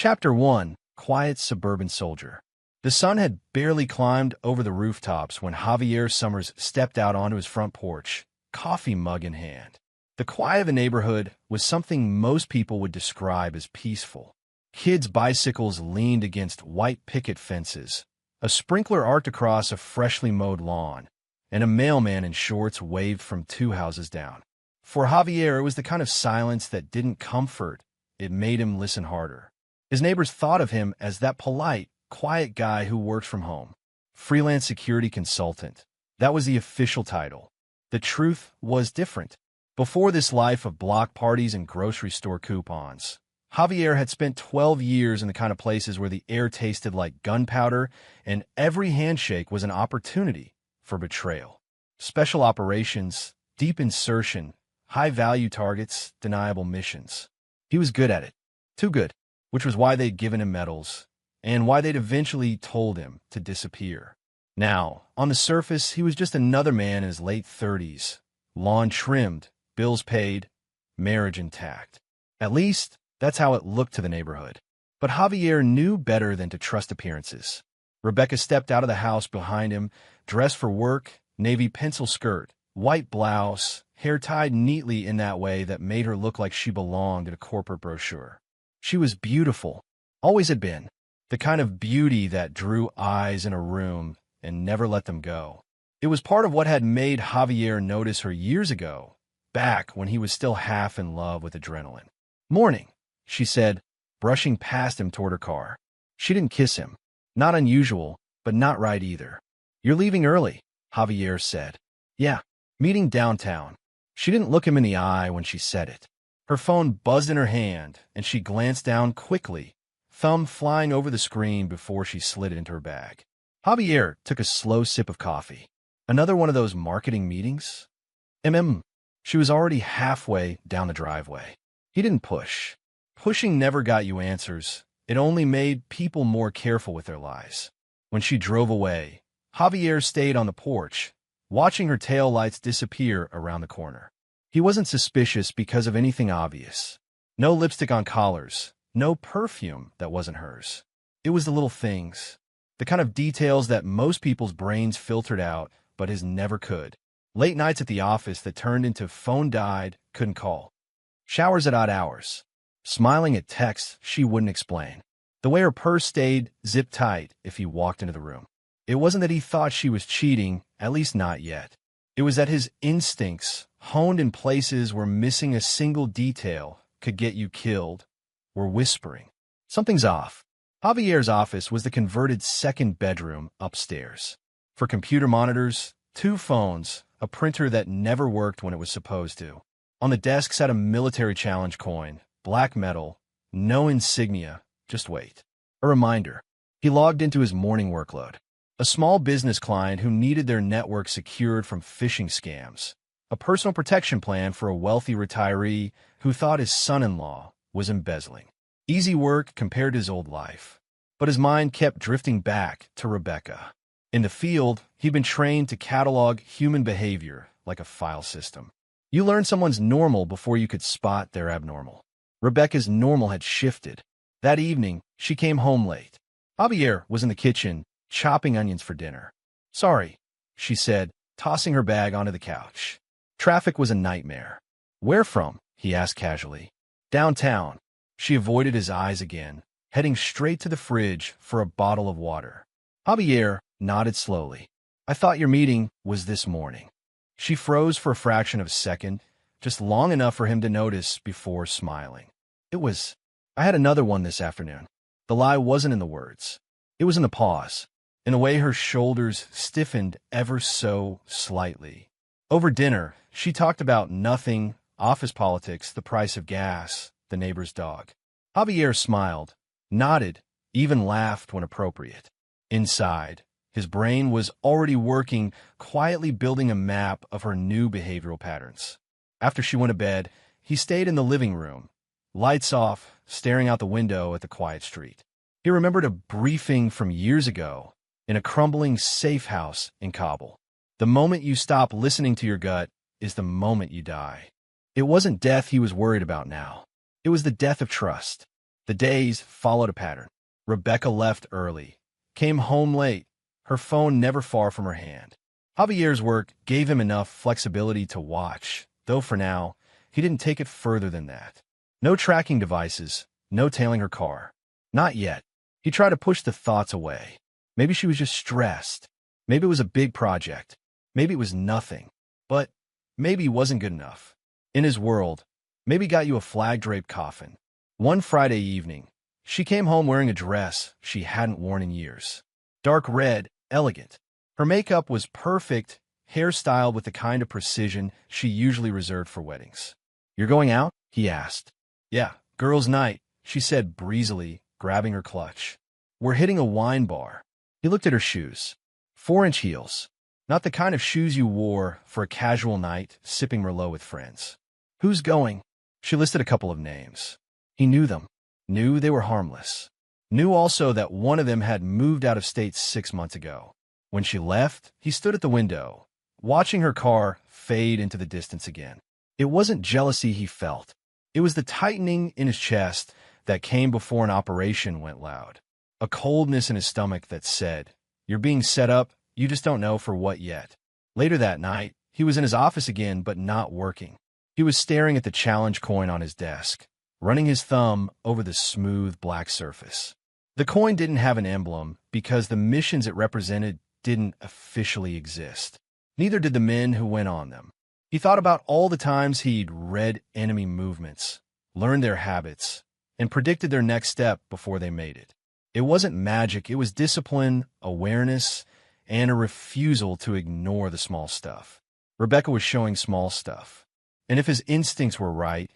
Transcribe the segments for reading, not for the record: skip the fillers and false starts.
Chapter 1. Quiet Suburban Soldier. The sun had barely climbed over the rooftops when Javier Summers stepped out onto his front porch, coffee mug in hand. The quiet of the neighborhood was something most people would describe as peaceful. Kids' bicycles leaned against white picket fences, a sprinkler arced across a freshly mowed lawn, and a mailman in shorts waved from 2 houses down. For Javier, it was the kind of silence that didn't comfort, it made him listen harder. His neighbors thought of him as that polite, quiet guy who works from home. Freelance security consultant. That was the official title. The truth was different. Before this life of block parties and grocery store coupons, Javier had spent 12 years in the kind of places where the air tasted like gunpowder and every handshake was an opportunity for betrayal. Special operations, deep insertion, high-value targets, deniable missions. He was good at it. Too good, which was why they'd given him medals, and why they'd eventually told him to disappear. Now, on the surface, he was just another man in his late 30s, lawn trimmed, bills paid, marriage intact. At least, that's how it looked to the neighborhood. But Javier knew better than to trust appearances. Rebecca stepped out of the house behind him, dressed for work, navy pencil skirt, white blouse, hair tied neatly in that way that made her look like she belonged in a corporate brochure. She was beautiful, always had been, the kind of beauty that drew eyes in a room and never let them go. It was part of what had made Javier notice her years ago, back when he was still half in love with adrenaline. "Morning," she said, brushing past him toward her car. She didn't kiss him. Not unusual, but not right either. "You're leaving early," Javier said. "Yeah, meeting downtown." She didn't look him in the eye when she said it. Her phone buzzed in her hand, and she glanced down quickly, thumb flying over the screen before she slid it into her bag. Javier took a slow sip of coffee. Another one of those marketing meetings? She was already halfway down the driveway. He didn't push. Pushing never got you answers. It only made people more careful with their lies. When she drove away, Javier stayed on the porch, watching her taillights disappear around the corner. He wasn't suspicious because of anything obvious. No lipstick on collars, no perfume that wasn't hers. It was the little things, the kind of details that most people's brains filtered out, but his never could. Late nights at the office that turned into phone died, couldn't call. Showers at odd hours. Smiling at texts she wouldn't explain. The way her purse stayed zipped tight if he walked into the room. It wasn't that he thought she was cheating, at least not yet. It was that his instincts, honed in places where missing a single detail could get you killed, were whispering. Something's off. Javier's office was the converted second bedroom upstairs. For computer monitors, 2 phones, a printer that never worked when it was supposed to. On the desk sat a military challenge coin, black metal, no insignia, just weight. A reminder. He logged into his morning workload. A small business client who needed their network secured from phishing scams. A personal protection plan for a wealthy retiree who thought his son-in-law was embezzling. Easy work compared to his old life. But his mind kept drifting back to Rebecca. In the field, he'd been trained to catalog human behavior like a file system. You learned someone's normal before you could spot their abnormal. Rebecca's normal had shifted. That evening, she came home late. Javier was in the kitchen, chopping onions for dinner. "Sorry," she said, tossing her bag onto the couch. Traffic was a nightmare. "Where from?" he asked casually. "Downtown." She avoided his eyes again, heading straight to the fridge for a bottle of water. Javier nodded slowly. "I thought your meeting was this morning." She froze for a fraction of a second, just long enough for him to notice before smiling. I had another one this afternoon." The lie wasn't in the words. It was in the pause, in the way her shoulders stiffened ever so slightly. Over dinner, she talked about nothing, office politics, the price of gas, the neighbor's dog. Javier smiled, nodded, even laughed when appropriate. Inside, his brain was already working, quietly building a map of her new behavioral patterns. After she went to bed, he stayed in the living room, lights off, staring out the window at the quiet street. He remembered a briefing from years ago in a crumbling safe house in Kabul. The moment you stop listening to your gut is the moment you die. It wasn't death he was worried about now. It was the death of trust. The days followed a pattern. Rebecca left early, came home late, her phone never far from her hand. Javier's work gave him enough flexibility to watch, though for now, he didn't take it further than that. No tracking devices, no tailing her car. Not yet. He tried to push the thoughts away. Maybe she was just stressed. Maybe it was a big project. Maybe it was nothing. But maybe it wasn't good enough. In his world, maybe got you a flag-draped coffin. One Friday evening, she came home wearing a dress she hadn't worn in years. Dark red, elegant. Her makeup was perfect, hairstyled with the kind of precision she usually reserved for weddings. "You're going out?" he asked. "Yeah, girls' night," she said breezily, grabbing her clutch. "We're hitting a wine bar." He looked at her shoes. 4-inch heels. Not the kind of shoes you wore for a casual night, sipping Merlot with friends. "Who's going?" She listed a couple of names. He knew them. Knew they were harmless. Knew also that one of them had moved out of state 6 months ago. When she left, he stood at the window, watching her car fade into the distance again. It wasn't jealousy he felt. It was the tightening in his chest that came before an operation went loud. A coldness in his stomach that said, "You're being set up, you just don't know for what yet." Later that night, he was in his office again, but not working. He was staring at the challenge coin on his desk, running his thumb over the smooth black surface. The coin didn't have an emblem because the missions it represented didn't officially exist. Neither did the men who went on them. He thought about all the times he'd read enemy movements, learned their habits, and predicted their next step before they made it. It wasn't magic, it was discipline, awareness, and a refusal to ignore the small stuff. Rebecca was showing small stuff. And if his instincts were right,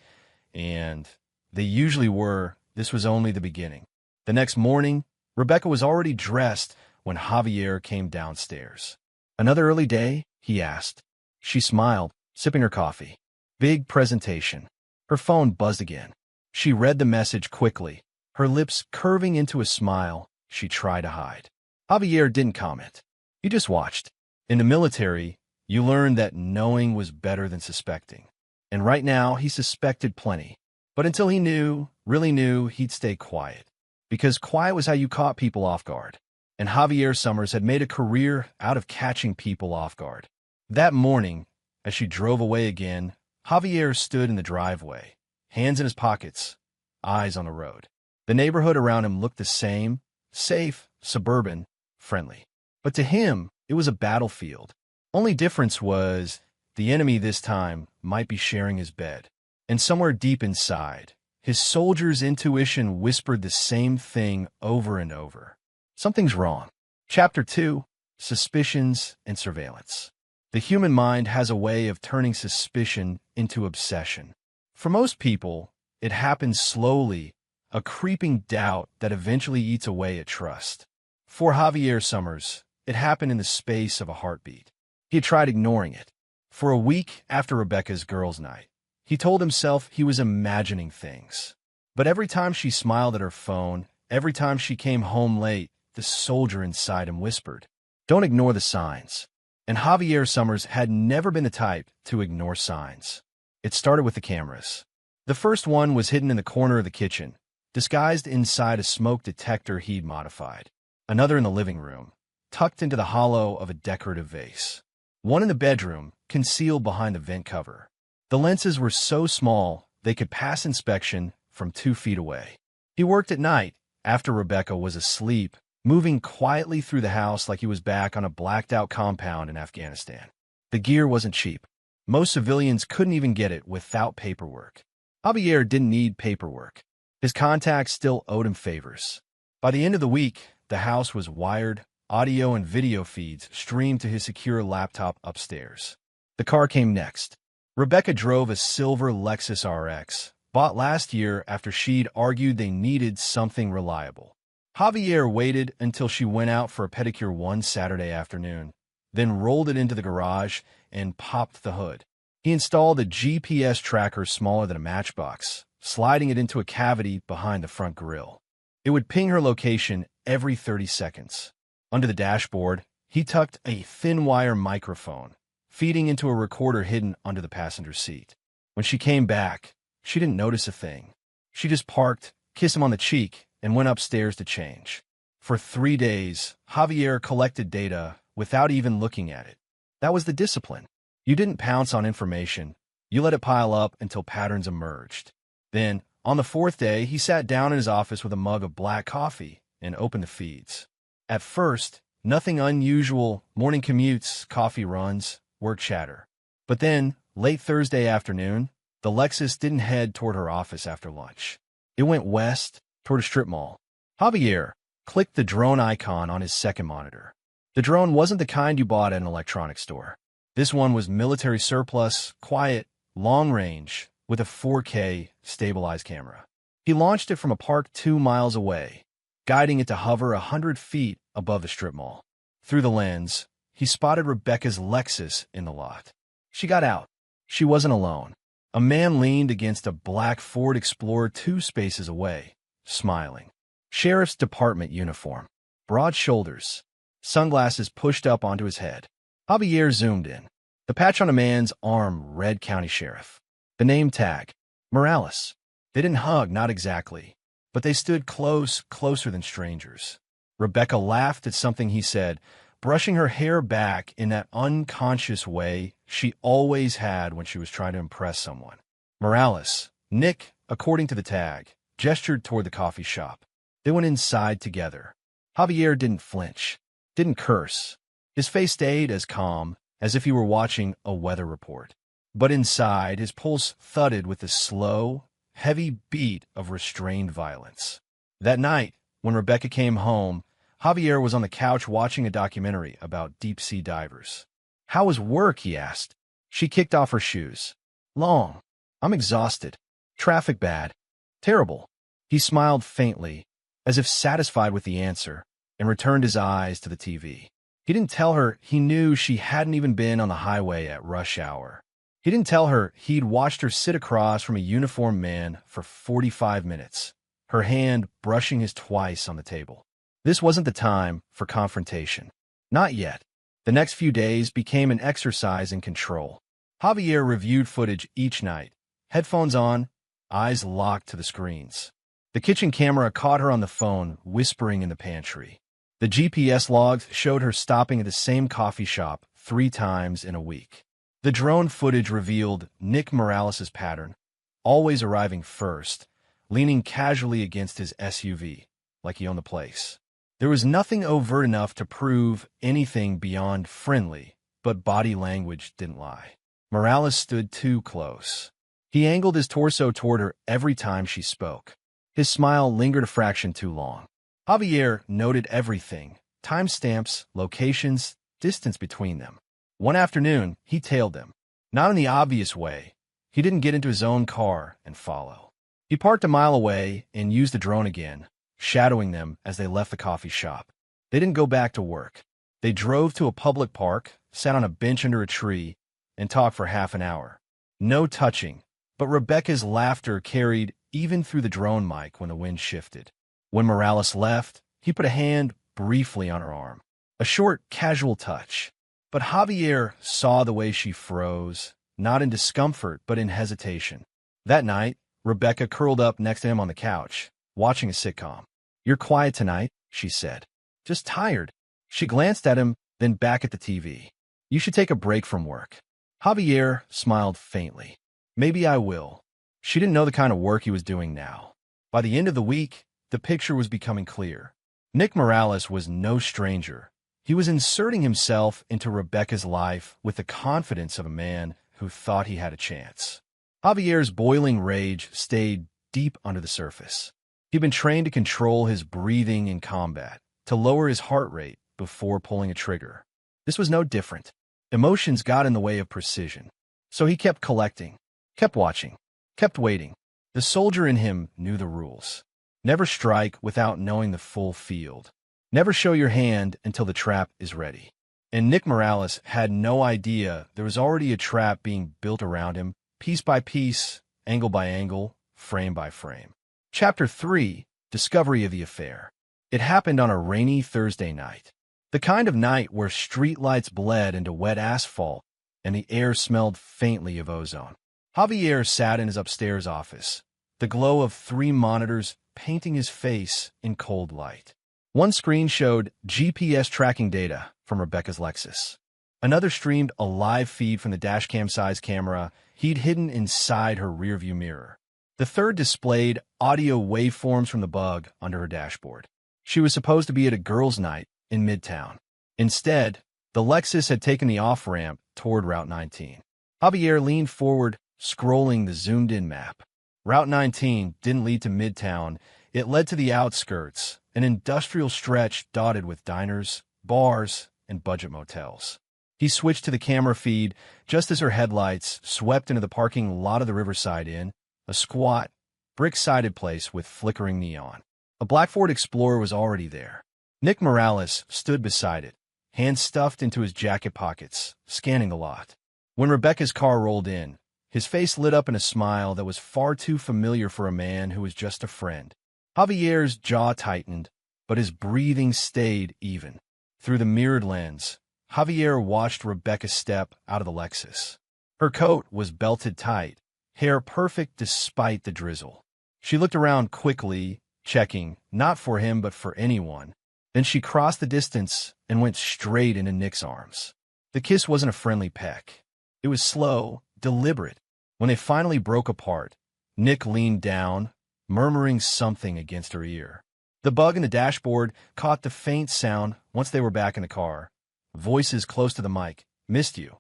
and they usually were, this was only the beginning. The next morning, Rebecca was already dressed when Javier came downstairs. "Another early day?" he asked. She smiled, sipping her coffee. Big presentation. Her phone buzzed again. She read the message quickly, her lips curving into a smile she tried to hide. Javier didn't comment. He just watched. In the military, you learned that knowing was better than suspecting. And right now, he suspected plenty. But until he knew, really knew, he'd stay quiet. Because quiet was how you caught people off guard. And Javier Summers had made a career out of catching people off guard. That morning, as she drove away again, Javier stood in the driveway, hands in his pockets, eyes on the road. The neighborhood around him looked the same, safe, suburban, friendly. But to him, it was a battlefield. Only difference was the enemy this time might be sharing his bed. And somewhere deep inside, his soldier's intuition whispered the same thing over and over. Something's wrong. Chapter 2, Suspicions and Surveillance. The human mind has a way of turning suspicion into obsession. For most people, it happens slowly, a creeping doubt that eventually eats away at trust. For Javier Summers, it happened in the space of a heartbeat. He had tried ignoring it. For a week after Rebecca's girls' night, he told himself he was imagining things. But every time she smiled at her phone, every time she came home late, the soldier inside him whispered, "Don't ignore the signs." And Javier Summers had never been the type to ignore signs. It started with the cameras. The first one was hidden in the corner of the kitchen, disguised inside a smoke detector he'd modified. Another in the living room, tucked into the hollow of a decorative vase. One in the bedroom, concealed behind the vent cover. The lenses were so small they could pass inspection from 2 feet away. He worked at night, after Rebecca was asleep, moving quietly through the house like he was back on a blacked-out compound in Afghanistan. The gear wasn't cheap. Most civilians couldn't even get it without paperwork. Javier didn't need paperwork. His contacts still owed him favors. By the end of the week, the house was wired, audio and video feeds streamed to his secure laptop upstairs. The car came next. Rebecca drove a silver Lexus RX, bought last year after she'd argued they needed something reliable. Javier waited until she went out for a pedicure one Saturday afternoon, then rolled it into the garage and popped the hood. He installed a GPS tracker smaller than a matchbox, sliding it into a cavity behind the front grille. It would ping her location every 30 seconds. Under the dashboard, he tucked a thin wire microphone, feeding into a recorder hidden under the passenger seat. When she came back, she didn't notice a thing. She just parked, kissed him on the cheek, and went upstairs to change. For 3 days, Javier collected data without even looking at it. That was the discipline. You didn't pounce on information. You let it pile up until patterns emerged. Then, on the 4th day, he sat down in his office with a mug of black coffee and opened the feeds. At first, nothing unusual: morning commutes, coffee runs, work chatter. But then, late Thursday afternoon, the Lexus didn't head toward her office after lunch. It went west, toward a strip mall. Javier clicked the drone icon on his second monitor. The drone wasn't the kind you bought at an electronics store. This one was military surplus, quiet, long range, with a 4K stabilized camera. He launched it from a park 2 miles away, guiding it to hover 100 feet above the strip mall. Through the lens, he spotted Rebecca's Lexus in the lot. She got out. She wasn't alone. A man leaned against a black Ford Explorer 2 spaces away, smiling. Sheriff's Department uniform, broad shoulders, sunglasses pushed up onto his head. Javier zoomed in. The patch on a man's arm read County Sheriff. The name tag, Morales. They didn't hug, not exactly, but they stood closer than strangers. Rebecca laughed at something he said, brushing her hair back in that unconscious way she always had when she was trying to impress someone. Morales, Nick, according to the tag, gestured toward the coffee shop. They went inside together. Javier didn't flinch, didn't curse. His face stayed as calm as if he were watching a weather report. But inside, his pulse thudded with the slow, heavy beat of restrained violence. That night, when Rebecca came home, Javier was on the couch watching a documentary about deep-sea divers. "How was work?" he asked. She kicked off her shoes. "Long. I'm exhausted. Traffic bad. Terrible." He smiled faintly, as if satisfied with the answer, and returned his eyes to the TV. He didn't tell her he knew she hadn't even been on the highway at rush hour. He didn't tell her he'd watched her sit across from a uniformed man for 45 minutes, her hand brushing his twice on the table. This wasn't the time for confrontation. Not yet. The next few days became an exercise in control. Javier reviewed footage each night, headphones on, eyes locked to the screens. The kitchen camera caught her on the phone, whispering in the pantry. The GPS logs showed her stopping at the same coffee shop 3 times in a week. The drone footage revealed Nick Morales' pattern, always arriving first, leaning casually against his SUV, like he owned the place. There was nothing overt enough to prove anything beyond friendly, but body language didn't lie. Morales stood too close. He angled his torso toward her every time she spoke. His smile lingered a fraction too long. Javier noted everything: timestamps, locations, distance between them. One afternoon, he tailed them. Not in the obvious way. He didn't get into his own car and follow. He parked a mile away and used the drone again, shadowing them as they left the coffee shop. They didn't go back to work. They drove to a public park, sat on a bench under a tree, and talked for half an hour. No touching, but Rebecca's laughter carried even through the drone mic when the wind shifted. When Morales left, he put a hand briefly on her arm. A short, casual touch. But Javier saw the way she froze, not in discomfort, but in hesitation. That night, Rebecca curled up next to him on the couch, watching a sitcom. "You're quiet tonight," she said. "Just tired." She glanced at him, then back at the TV. "You should take a break from work." Javier smiled faintly. "Maybe I will." She didn't know the kind of work he was doing now. By the end of the week, the picture was becoming clear. Nick Morales was no stranger. He was inserting himself into Rebecca's life with the confidence of a man who thought he had a chance. Javier's boiling rage stayed deep under the surface. He'd been trained to control his breathing in combat, to lower his heart rate before pulling a trigger. This was no different. Emotions got in the way of precision. So he kept collecting, kept watching, kept waiting. The soldier in him knew the rules. Never strike without knowing the full field. Never show your hand until the trap is ready. And Nick Morales had no idea there was already a trap being built around him, piece by piece, angle by angle, frame by frame. Chapter 3: Discovery of the Affair. It happened on a rainy Thursday night. The kind of night where streetlights bled into wet asphalt and the air smelled faintly of ozone. Javier sat in his upstairs office, the glow of 3 monitors painting his face in cold light. One screen showed GPS tracking data from Rebecca's Lexus. Another streamed a live feed from the dashcam-sized camera he'd hidden inside her rearview mirror. The third displayed audio waveforms from the bug under her dashboard. She was supposed to be at a girls' night in Midtown. Instead, the Lexus had taken the off-ramp toward Route 19. Javier leaned forward, scrolling the zoomed-in map. Route 19 didn't lead to Midtown. It led to the outskirts, an industrial stretch dotted with diners, bars, and budget motels. He switched to the camera feed just as her headlights swept into the parking lot of the Riverside Inn, a squat, brick-sided place with flickering neon. A black Ford Explorer was already there. Nick Morales stood beside it, hands stuffed into his jacket pockets, scanning the lot. When Rebecca's car rolled in, his face lit up in a smile that was far too familiar for a man who was just a friend. Javier's jaw tightened, but his breathing stayed even. Through the mirrored lens, Javier watched Rebecca step out of the Lexus. Her coat was belted tight, hair perfect despite the drizzle. She looked around quickly, checking, not for him but for anyone. Then she crossed the distance and went straight into Nick's arms. The kiss wasn't a friendly peck. It was slow, deliberate. When they finally broke apart, Nick leaned down, murmuring something against her ear. The bug in the dashboard caught the faint sound once they were back in the car. Voices close to the mic. "Missed you."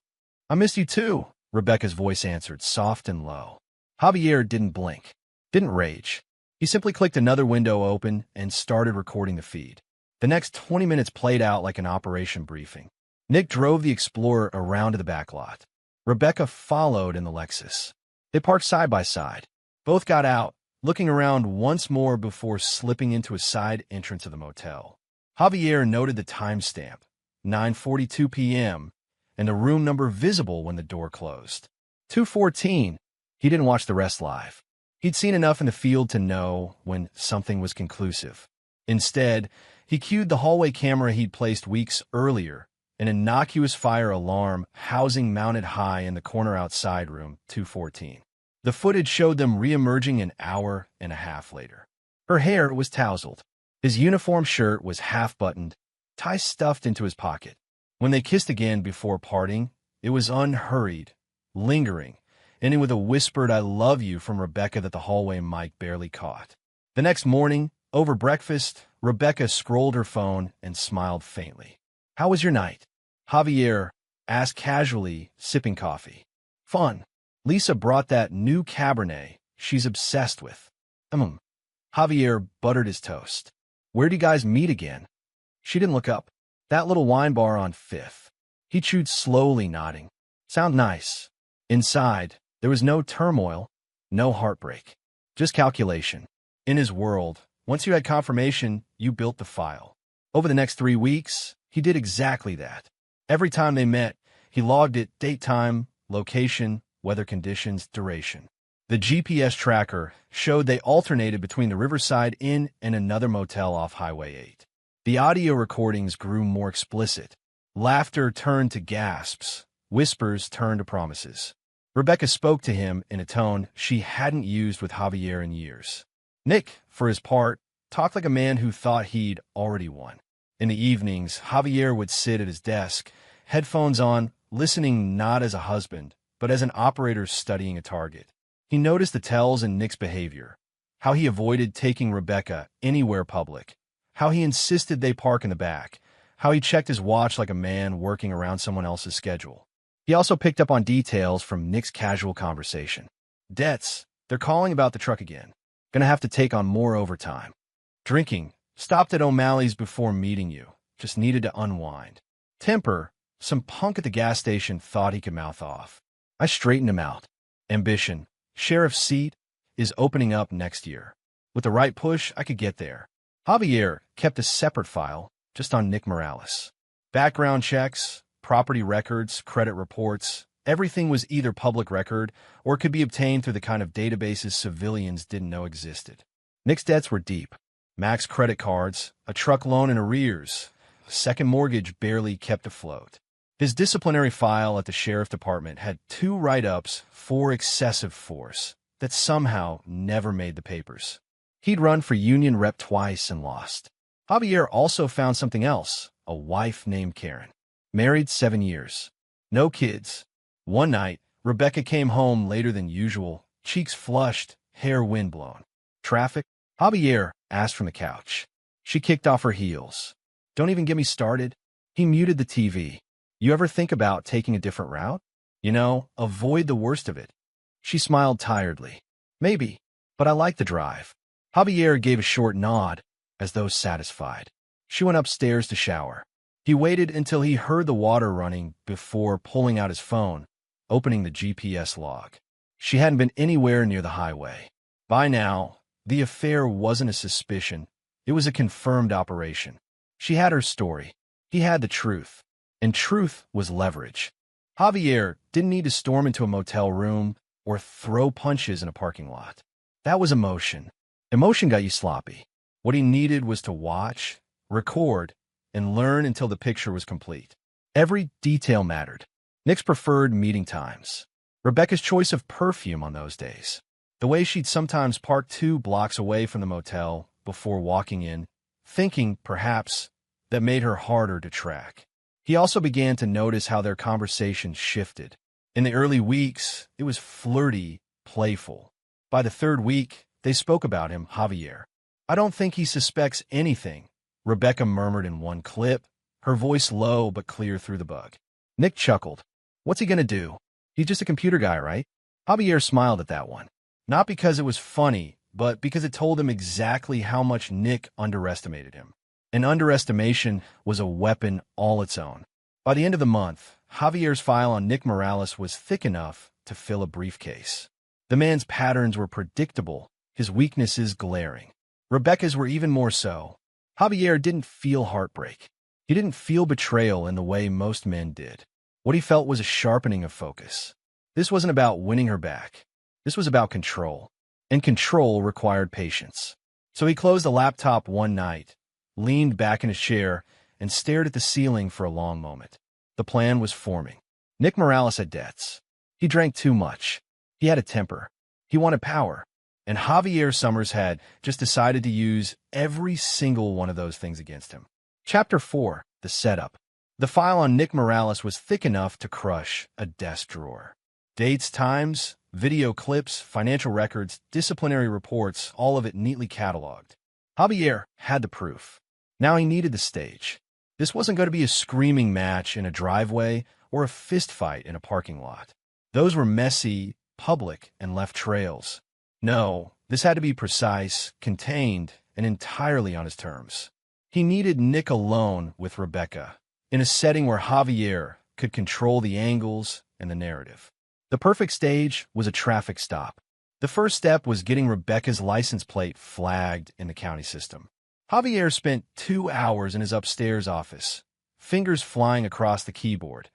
"I missed you too," Rebecca's voice answered, soft and low. Javier didn't blink, didn't rage. He simply clicked another window open and started recording the feed. The next 20 minutes played out like an operation briefing. Nick drove the Explorer around to the back lot. Rebecca followed in the Lexus. They parked side by side. Both got out, looking around once more before slipping into a side entrance of the motel. Javier noted the timestamp, 9:42 p.m., and the room number visible when the door closed. 2:14. He didn't watch the rest live. He'd seen enough in the field to know when something was conclusive. Instead, he cued the hallway camera he'd placed weeks earlier, an innocuous fire alarm housing mounted high in the corner outside room 214. The footage showed them re-emerging an hour and a half later. Her hair was tousled. His uniform shirt was half-buttoned, tie stuffed into his pocket. When they kissed again before parting, it was unhurried, lingering, ending with a whispered "I love you" from Rebecca that the hallway mic barely caught. The next morning, over breakfast, Rebecca scrolled her phone and smiled faintly. "How was your night?" Javier asked casually, sipping coffee. "Fun. Lisa brought that new Cabernet she's obsessed with." Javier buttered his toast. "Where'd you guys meet again?" She didn't look up. "That little wine bar on 5th. He chewed slowly, nodding. "Sound nice." Inside, there was no turmoil, no heartbreak, just calculation. In his world, once you had confirmation, you built the file. Over the next 3 weeks, he did exactly that. Every time they met, he logged it: date, time, location, weather conditions, duration. The GPS tracker showed they alternated between the Riverside Inn and another motel off Highway 8. The audio recordings grew more explicit. Laughter turned to gasps. Whispers turned to promises. Rebecca spoke to him in a tone she hadn't used with Javier in years. Nick, for his part, talked like a man who thought he'd already won. In the evenings, Javier would sit at his desk, headphones on, listening not as a husband, but as an operator studying a target. He noticed the tells in Nick's behavior, how he avoided taking Rebecca anywhere public, how he insisted they park in the back, how he checked his watch like a man working around someone else's schedule. He also picked up on details from Nick's casual conversation. "Debts, they're calling about the truck again. Gonna have to take on more overtime. Drinking, stopped at O'Malley's before meeting you, just needed to unwind. Temper, some punk at the gas station thought he could mouth off. I straightened him out. Ambition, sheriff's seat, is opening up next year. With the right push, I could get there." Javier kept a separate file, just on Nick Morales. Background checks, property records, credit reports, everything was either public record or could be obtained through the kind of databases civilians didn't know existed. Nick's debts were deep. Max credit cards, a truck loan in arrears, a second mortgage barely kept afloat. His disciplinary file at the sheriff department had 2 write-ups for excessive force that somehow never made the papers. He'd run for union rep twice and lost. Javier also found something else, a wife named Karen. Married 7 years. No kids. One night, Rebecca came home later than usual, cheeks flushed, hair windblown. Traffic? Javier asked from the couch. She kicked off her heels. Don't even get me started. He muted the TV. You ever think about taking a different route? You know, avoid the worst of it. She smiled tiredly. Maybe, but I like the drive. Javier gave a short nod, as though satisfied. She went upstairs to shower. He waited until he heard the water running before pulling out his phone, opening the GPS log. She hadn't been anywhere near the highway. By now, the affair wasn't a suspicion. It was a confirmed operation. She had her story. He had the truth. And truth was leverage. Javier didn't need to storm into a motel room or throw punches in a parking lot. That was emotion. Emotion got you sloppy. What he needed was to watch, record, and learn until the picture was complete. Every detail mattered. Nick's preferred meeting times. Rebecca's choice of perfume on those days. The way she'd sometimes park 2 blocks away from the motel before walking in, thinking, perhaps, that made her harder to track. He also began to notice how their conversations shifted. In the early weeks, it was flirty, playful. By the 3rd week, they spoke about him, Javier. I don't think he suspects anything, Rebecca murmured in one clip, her voice low but clear through the bug. Nick chuckled. What's he gonna do? He's just a computer guy, right? Javier smiled at that one. Not because it was funny, but because it told him exactly how much Nick underestimated him. And underestimation was a weapon all its own. By the end of the month, Javier's file on Nick Morales was thick enough to fill a briefcase. The man's patterns were predictable, his weaknesses glaring. Rebecca's were even more so. Javier didn't feel heartbreak. He didn't feel betrayal in the way most men did. What he felt was a sharpening of focus. This wasn't about winning her back. This was about control. And control required patience. So he closed the laptop one night, leaned back in his chair, and stared at the ceiling for a long moment. The plan was forming. Nick Morales had debts. He drank too much. He had a temper. He wanted power. And Javier Summers had just decided to use every single one of those things against him. Chapter 4, The Setup. The file on Nick Morales was thick enough to crush a desk drawer. Dates, times, video clips, financial records, disciplinary reports, all of it neatly cataloged. Javier had the proof. Now he needed the stage. This wasn't going to be a screaming match in a driveway or a fistfight in a parking lot. Those were messy, public, and left trails. No, this had to be precise, contained, and entirely on his terms. He needed Nick alone with Rebecca, in a setting where Javier could control the angles and the narrative. The perfect stage was a traffic stop. The first step was getting Rebecca's license plate flagged in the county system. Javier spent 2 hours in his upstairs office, fingers flying across the keyboard,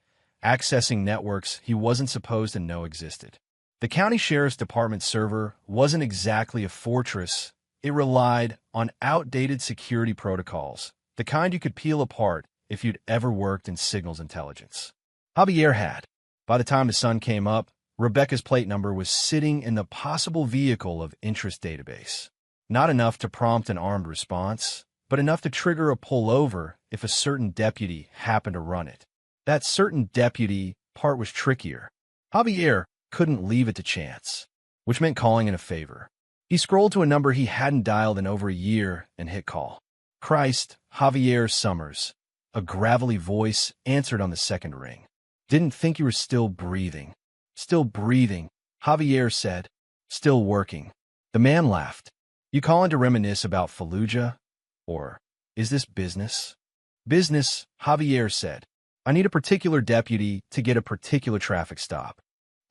accessing networks he wasn't supposed to know existed. The county sheriff's department server wasn't exactly a fortress. It relied on outdated security protocols, the kind you could peel apart if you'd ever worked in signals intelligence. Javier had. By the time the sun came up, Rebecca's plate number was sitting in the possible vehicle of interest database. Not enough to prompt an armed response, but enough to trigger a pullover if a certain deputy happened to run it. That certain deputy part was trickier. Javier couldn't leave it to chance, which meant calling in a favor. He scrolled to a number he hadn't dialed in over a year and hit call. Christ, Javier Summers. A gravelly voice answered on the second ring. Didn't think you were still breathing. Still breathing, Javier said. Still working. The man laughed. You calling to reminisce about Fallujah? Or, is this business? Business, Javier said. I need a particular deputy to get a particular traffic stop.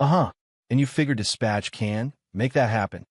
Uh-huh. And you figure dispatch can make that happen.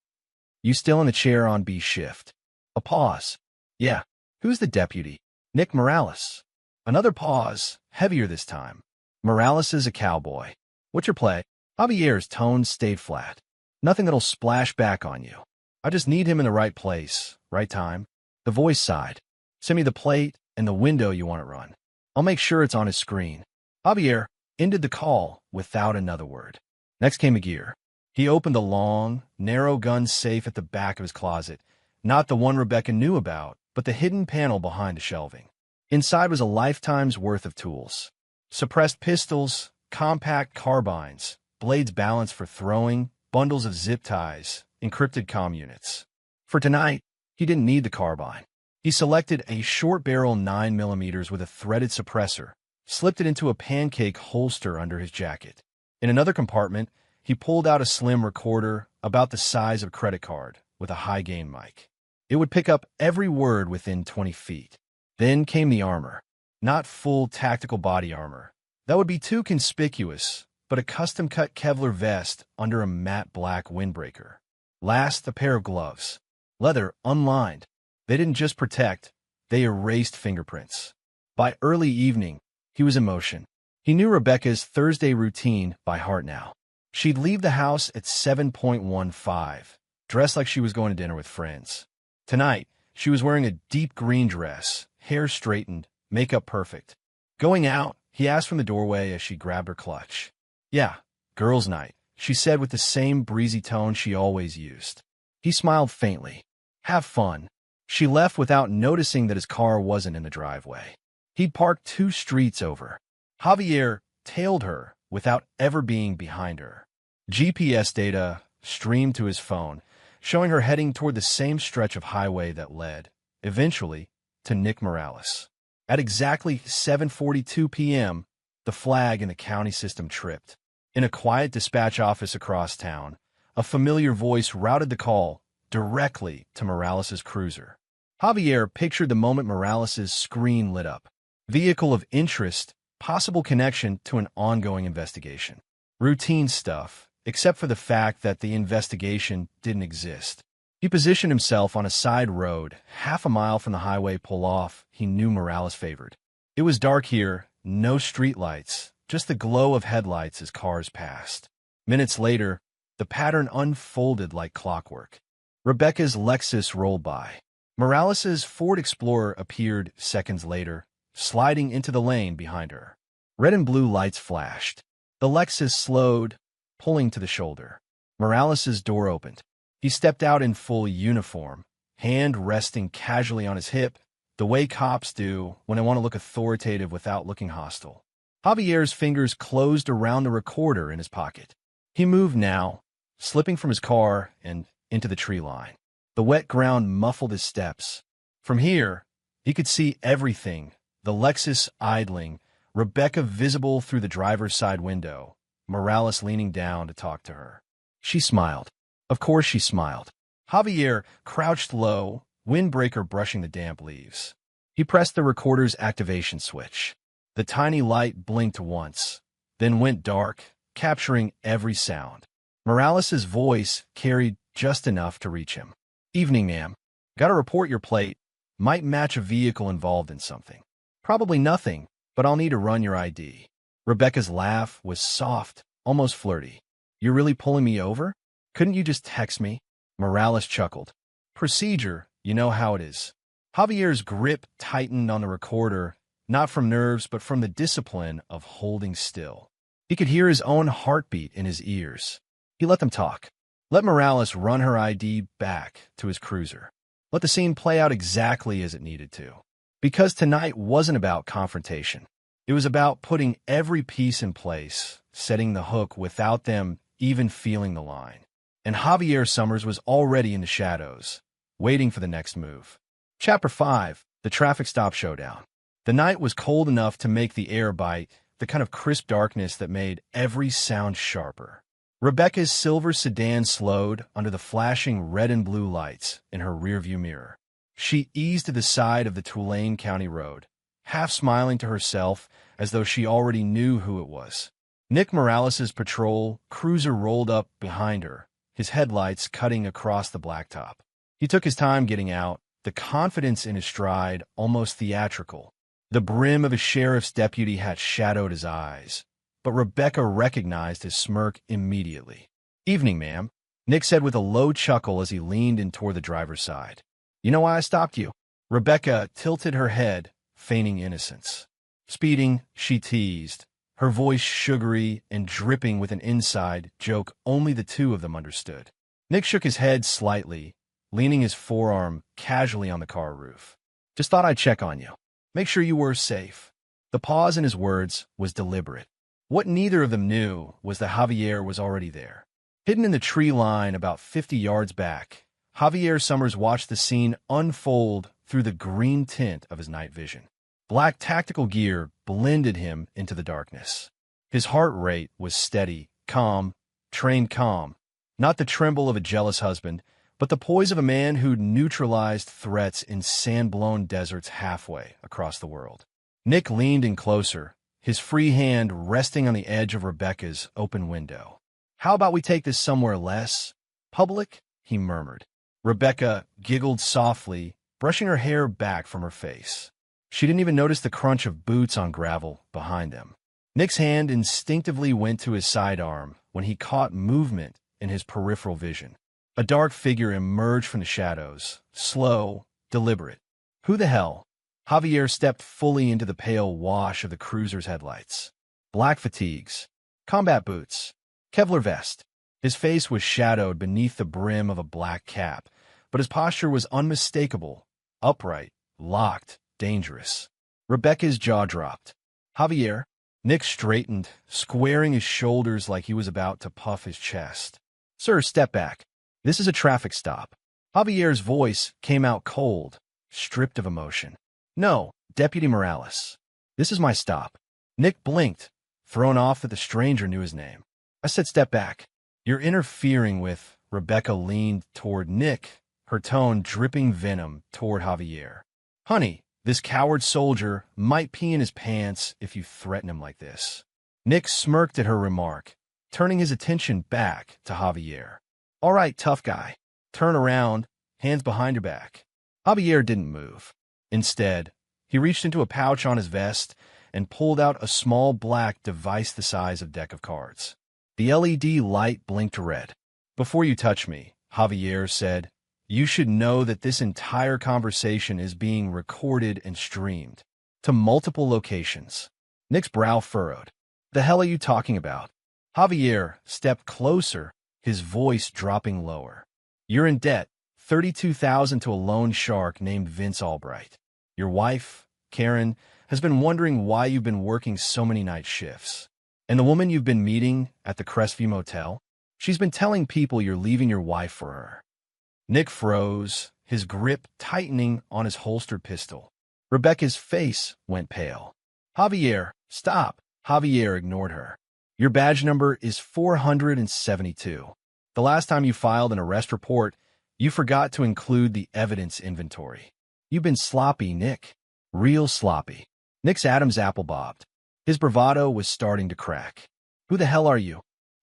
You still in the chair on B shift. A pause. Yeah. Who's the deputy? Nick Morales. Another pause, heavier this time. Morales is a cowboy. What's your play? Javier's tone stayed flat. Nothing that'll splash back on you. I just need him in the right place, right time. The voice sighed. Send me the plate and the window you want it run. I'll make sure it's on his screen. Javier ended the call without another word. Next came a gear. He opened the long, narrow gun safe at the back of his closet Not the one Rebecca knew about, but the hidden panel behind the shelving. Inside was a lifetime's worth of tools. Suppressed pistols, compact carbines, blades balanced for throwing, bundles of zip ties, encrypted comm units. For tonight, he didn't need the carbine. He selected a short-barrel 9mm with a threaded suppressor, slipped it into a pancake holster under his jacket. In another compartment, he pulled out a slim recorder about the size of a credit card with a high-gain mic. It would pick up every word within 20 feet. Then came the armor. Not full tactical body armor. That would be too conspicuous, but a custom-cut Kevlar vest under a matte black windbreaker. Last, a pair of gloves. Leather, unlined. They didn't just protect, they erased fingerprints. By early evening, he was in motion. He knew Rebecca's Thursday routine by heart now. She'd leave the house at 7:15, dressed like she was going to dinner with friends. Tonight, she was wearing a deep green dress, hair straightened, makeup perfect. Going out, he asked from the doorway as she grabbed her clutch. "Yeah, girls' night," she said with the same breezy tone she always used. He smiled faintly. "Have fun." She left without noticing that his car wasn't in the driveway. He'd parked 2 streets over. Javier tailed her without ever being behind her. GPS data streamed to his phone, showing her heading toward the same stretch of highway that led, eventually, to Nick Morales. At exactly 7:42 p.m., the flag in the county system tripped. In a quiet dispatch office across town, a familiar voice routed the call directly to Morales' cruiser. Javier pictured the moment Morales' screen lit up. Vehicle of interest, possible connection to an ongoing investigation. Routine stuff, except for the fact that the investigation didn't exist. He positioned himself on a side road, half a mile from the highway pull-off he knew Morales favored. It was dark here, no streetlights, just the glow of headlights as cars passed. Minutes later, the pattern unfolded like clockwork. Rebecca's Lexus rolled by. Morales' Ford Explorer appeared seconds later, sliding into the lane behind her. Red and blue lights flashed. The Lexus slowed, pulling to the shoulder. Morales' door opened. He stepped out in full uniform, hand resting casually on his hip, the way cops do when they want to look authoritative without looking hostile. Javier's fingers closed around the recorder in his pocket. He moved now, slipping from his car and into the tree line. The wet ground muffled his steps. From here, he could see everything, the Lexus idling, Rebecca visible through the driver's side window, Morales leaning down to talk to her. She smiled. Of course she smiled. Javier crouched low, windbreaker brushing the damp leaves. He pressed the recorder's activation switch. The tiny light blinked once, then went dark, capturing every sound. Morales' voice carried just enough to reach him. "Evening, ma'am. Gotta report your plate. Might match a vehicle involved in something. Probably nothing, but I'll need to run your ID." Rebecca's laugh was soft, almost flirty. "You're really pulling me over? Couldn't you just text me?" Morales chuckled. "Procedure, you know how it is." Javier's grip tightened on the recorder, not from nerves but from the discipline of holding still. He could hear his own heartbeat in his ears. He let them talk. Let Morales run her ID back to his cruiser. Let the scene play out exactly as it needed to. Because tonight wasn't about confrontation. It was about putting every piece in place, setting the hook without them even feeling the line. And Javier Summers was already in the shadows, waiting for the next move. Chapter 5, The Traffic Stop Showdown. The night was cold enough to make the air bite, the kind of crisp darkness that made every sound sharper. Rebecca's silver sedan slowed under the flashing red and blue lights in her rearview mirror. She eased to the side of the Tulane County road, half smiling to herself as though she already knew who it was. Nick Morales' patrol cruiser rolled up behind her, his headlights cutting across the blacktop. He took his time getting out, the confidence in his stride almost theatrical. The brim of his sheriff's deputy hat shadowed his eyes, but Rebecca recognized his smirk immediately. "Evening, ma'am," Nick said with a low chuckle as he leaned in toward the driver's side. "You know why I stopped you?" Rebecca tilted her head, feigning innocence. "Speeding," she teased, her voice sugary and dripping with an inside joke only the two of them understood. Nick shook his head slightly, leaning his forearm casually on the car roof. "Just thought I'd check on you. Make sure you were safe." The pause in his words was deliberate. What neither of them knew was that Javier was already there. Hidden in the tree line about 50 yards back, Javier Summers watched the scene unfold through the green tint of his night vision. Black tactical gear blended him into the darkness. His heart rate was steady, calm, trained calm, not the tremble of a jealous husband, but the poise of a man who'd neutralized threats in sand-blown deserts halfway across the world. Nick leaned in closer, his free hand resting on the edge of Rebecca's open window. "How about we take this somewhere less public?" he murmured. Rebecca giggled softly, brushing her hair back from her face. She didn't even notice the crunch of boots on gravel behind them. Nick's hand instinctively went to his sidearm when he caught movement in his peripheral vision. A dark figure emerged from the shadows, slow, deliberate. Who the hell? Javier stepped fully into the pale wash of the cruiser's headlights. Black fatigues, combat boots, Kevlar vest. His face was shadowed beneath the brim of a black cap, but his posture was unmistakable, upright, locked, dangerous. Rebecca's jaw dropped. "Javier?" Nick straightened, squaring his shoulders like he was about to puff his chest. "Sir, step back. This is a traffic stop." Javier's voice came out cold, stripped of emotion. "No, Deputy Morales. This is my stop." Nick blinked, thrown off that the stranger knew his name. "I said step back. You're interfering with—" Rebecca leaned toward Nick, her tone dripping venom toward Javier. "Honey, this coward soldier might pee in his pants if you threaten him like this." Nick smirked at her remark, turning his attention back to Javier. "All right, tough guy. Turn around, hands behind your back." Javier didn't move. Instead, he reached into a pouch on his vest and pulled out a small black device the size of a deck of cards. The LED light blinked red. "Before you touch me," Javier said, "you should know that this entire conversation is being recorded and streamed to multiple locations." Nick's brow furrowed. "The hell are you talking about?" Javier stepped closer, his voice dropping lower. "You're in debt, $32,000 to a loan shark named Vince Albright. Your wife, Karen, has been wondering why you've been working so many night shifts. And the woman you've been meeting at the Crestview Motel, she's been telling people you're leaving your wife for her." Nick froze, his grip tightening on his holstered pistol. Rebecca's face went pale. "Javier, stop." Javier ignored her. "Your badge number is 472. The last time you filed an arrest report, you forgot to include the evidence inventory. You've been sloppy, Nick. Real sloppy." Nick's Adam's apple bobbed. His bravado was starting to crack. "Who the hell are you?"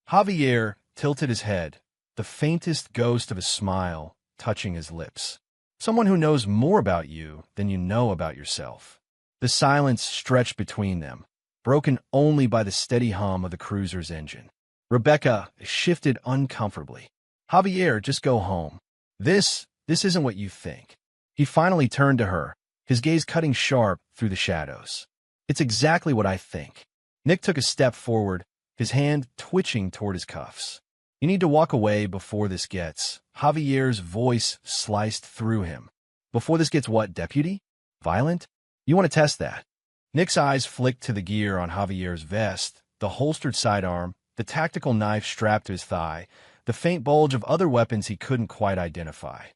Javier tilted his head, the faintest ghost of a smile touching his lips. "Someone who knows more about you than you know about yourself." The silence stretched between them, broken only by the steady hum of the cruiser's engine. Rebecca shifted uncomfortably. "Javier, just go home. This isn't what you think." He finally turned to her, his gaze cutting sharp through the shadows. "It's exactly what I think." Nick took a step forward, his hand twitching toward his cuffs. "You need to walk away before this gets—" Javier's voice sliced through him. "Before this gets what, deputy? Violent? You want to test that?" Nick's eyes flicked to the gear on Javier's vest, the holstered sidearm, the tactical knife strapped to his thigh, the faint bulge of other weapons he couldn't quite identify.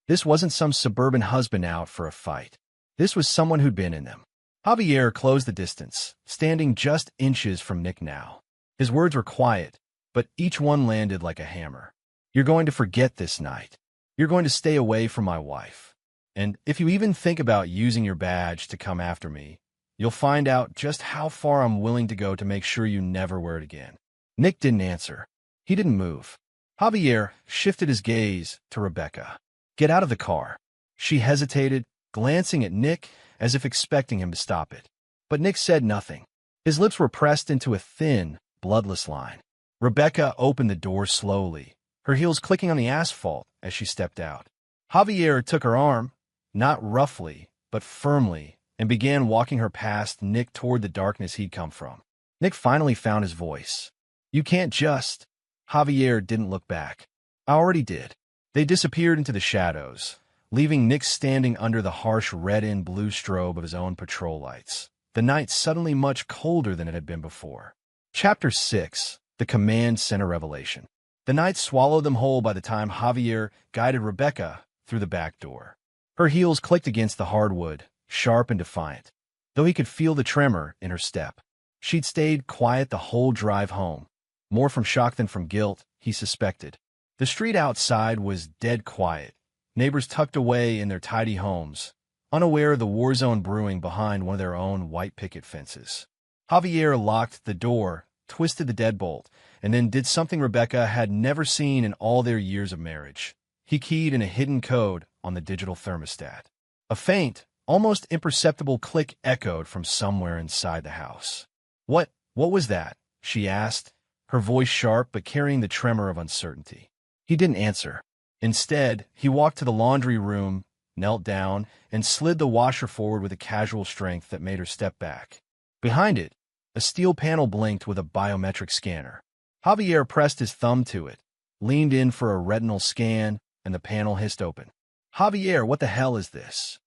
This wasn't some suburban husband out for a fight. This was someone who'd been in them. Javier closed the distance, standing just inches from Nick now. His words were quiet, but each one landed like a hammer. "You're going to forget this night. You're going to stay away from my wife. And if you even think about using your badge to come after me, you'll find out just how far I'm willing to go to make sure you never wear it again." Nick didn't answer. He didn't move. Javier shifted his gaze to Rebecca. "Get out of the car." She hesitated, glancing at Nick as if expecting him to stop it. But Nick said nothing. His lips were pressed into a thin, bloodless line. Rebecca opened the door slowly, her heels clicking on the asphalt as she stepped out. Javier took her arm, not roughly, but firmly, and began walking her past Nick toward the darkness he'd come from. Nick finally found his voice. "You can't just—" Javier didn't look back. "I already did. They disappeared into the shadows, leaving Nick standing under the harsh red and blue strobe of his own patrol lights, the night suddenly much colder than it had been before. Chapter 6. The Command Center Revelation. The night swallowed them whole by the time Javier guided Rebecca through the back door. Her heels clicked against the hardwood, sharp and defiant, though he could feel the tremor in her step. She'd stayed quiet the whole drive home, more from shock than from guilt, he suspected. The street outside was dead quiet, neighbors tucked away in their tidy homes, unaware of the war zone brewing behind one of their own white picket fences. Javier locked the door, twisted the deadbolt, and then did something Rebecca had never seen in all their years of marriage. He keyed in a hidden code on the digital thermostat. A faint, almost imperceptible click echoed from somewhere inside the house. What was that?" she asked, her voice sharp but carrying the tremor of uncertainty. He didn't answer. Instead, he walked to the laundry room, knelt down, and slid the washer forward with a casual strength that made her step back. Behind it, a steel panel blinked with a biometric scanner. Javier pressed his thumb to it, leaned in for a retinal scan, and the panel hissed open. "Javier, what the hell is this?"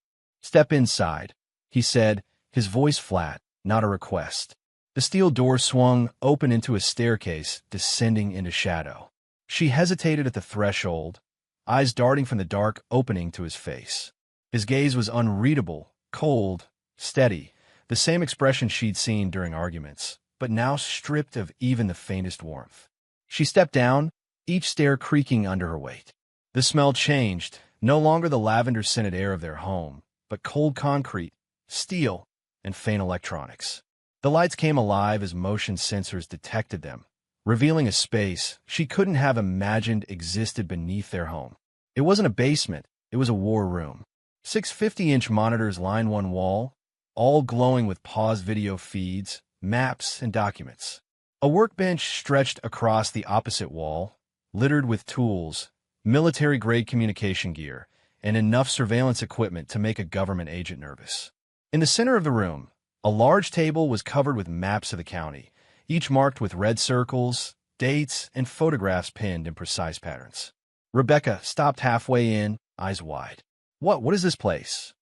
"Step inside," he said, his voice flat, not a request. The steel door swung open into a staircase descending into shadow. She hesitated at the threshold, eyes darting from the dark opening to his face. His gaze was unreadable, cold, steady, the same expression she'd seen during arguments, but now stripped of even the faintest warmth. She stepped down, each stair creaking under her weight. The smell changed, no longer the lavender-scented air of their home, but cold concrete, steel, and faint electronics. The lights came alive as motion sensors detected them, revealing a space she couldn't have imagined existed beneath their home. It wasn't a basement, it was a war room. 6 50-inch monitors lined one wall, all glowing with paused video feeds, maps, and documents. A workbench stretched across the opposite wall, littered with tools, military-grade communication gear, and enough surveillance equipment to make a government agent nervous. In the center of the room, a large table was covered with maps of the county, each marked with red circles, dates, and photographs pinned in precise patterns. Rebecca stopped halfway in, eyes wide. What is this place?"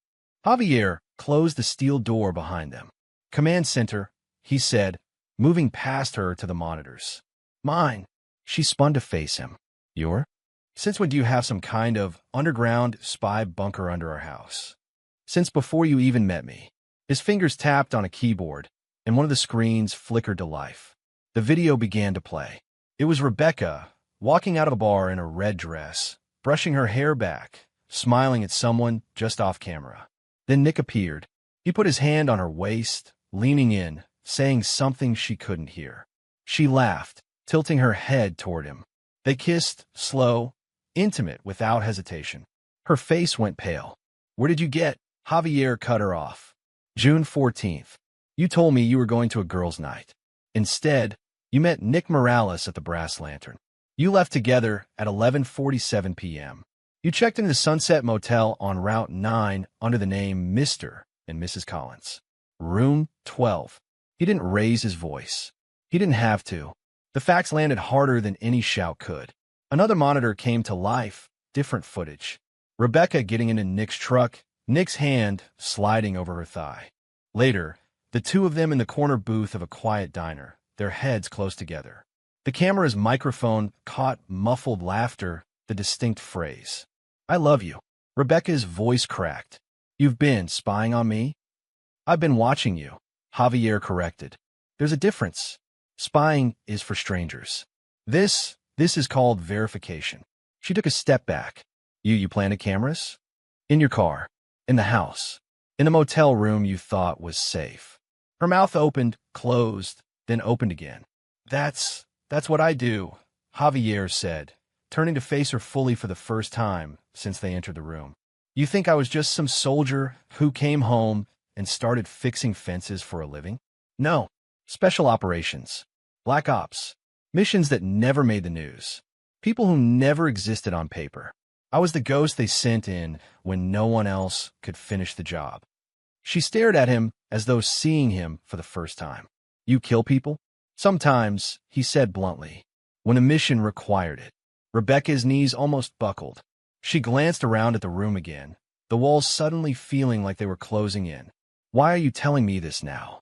Javier closed the steel door behind them. "Command center," he said, moving past her to the monitors. "Mine." She spun to face him. "Your? Since when do you have some kind of underground spy bunker under our house?" "Since before you even met me." His fingers tapped on a keyboard, and one of the screens flickered to life. The video began to play. It was Rebecca, walking out of a bar in a red dress, brushing her hair back, smiling at someone just off camera. Then Nick appeared. He put his hand on her waist, leaning in, saying something she couldn't hear. She laughed, tilting her head toward him. They kissed, slow, intimate, without hesitation. Her face went pale. "Where did you get?" Javier cut her off. "June 14th. You told me you were going to a girls' night. Instead, you met Nick Morales at the Brass Lantern. You left together at 11:47 p.m. You checked into the Sunset Motel on Route 9 under the name Mr. and Mrs. Collins. Room 12. He didn't raise his voice. He didn't have to. The facts landed harder than any shout could. Another monitor came to life, different footage. Rebecca getting into Nick's truck, Nick's hand sliding over her thigh. Later, the two of them in the corner booth of a quiet diner, their heads close together. The camera's microphone caught muffled laughter, the distinct phrase, "I love you." Rebecca's voice cracked. "You've been spying on me?" "I've been watching you," Javier corrected. "There's a difference. Spying is for strangers. This is called verification." She took a step back. You planted cameras? In your car. In the house. In the motel room you thought was safe." Her mouth opened, closed, then opened again. That's what I do," Javier said, turning to face her fully for the first time since they entered the room. "You think I was just some soldier who came home and started fixing fences for a living? No. Special operations. Black ops. Missions that never made the news. People who never existed on paper. I was the ghost they sent in when no one else could finish the job." She stared at him as though seeing him for the first time. "You kill people?" "Sometimes," he said bluntly, "when a mission required it." Rebecca's knees almost buckled. She glanced around at the room again, the walls suddenly feeling like they were closing in. Why are you telling me this now?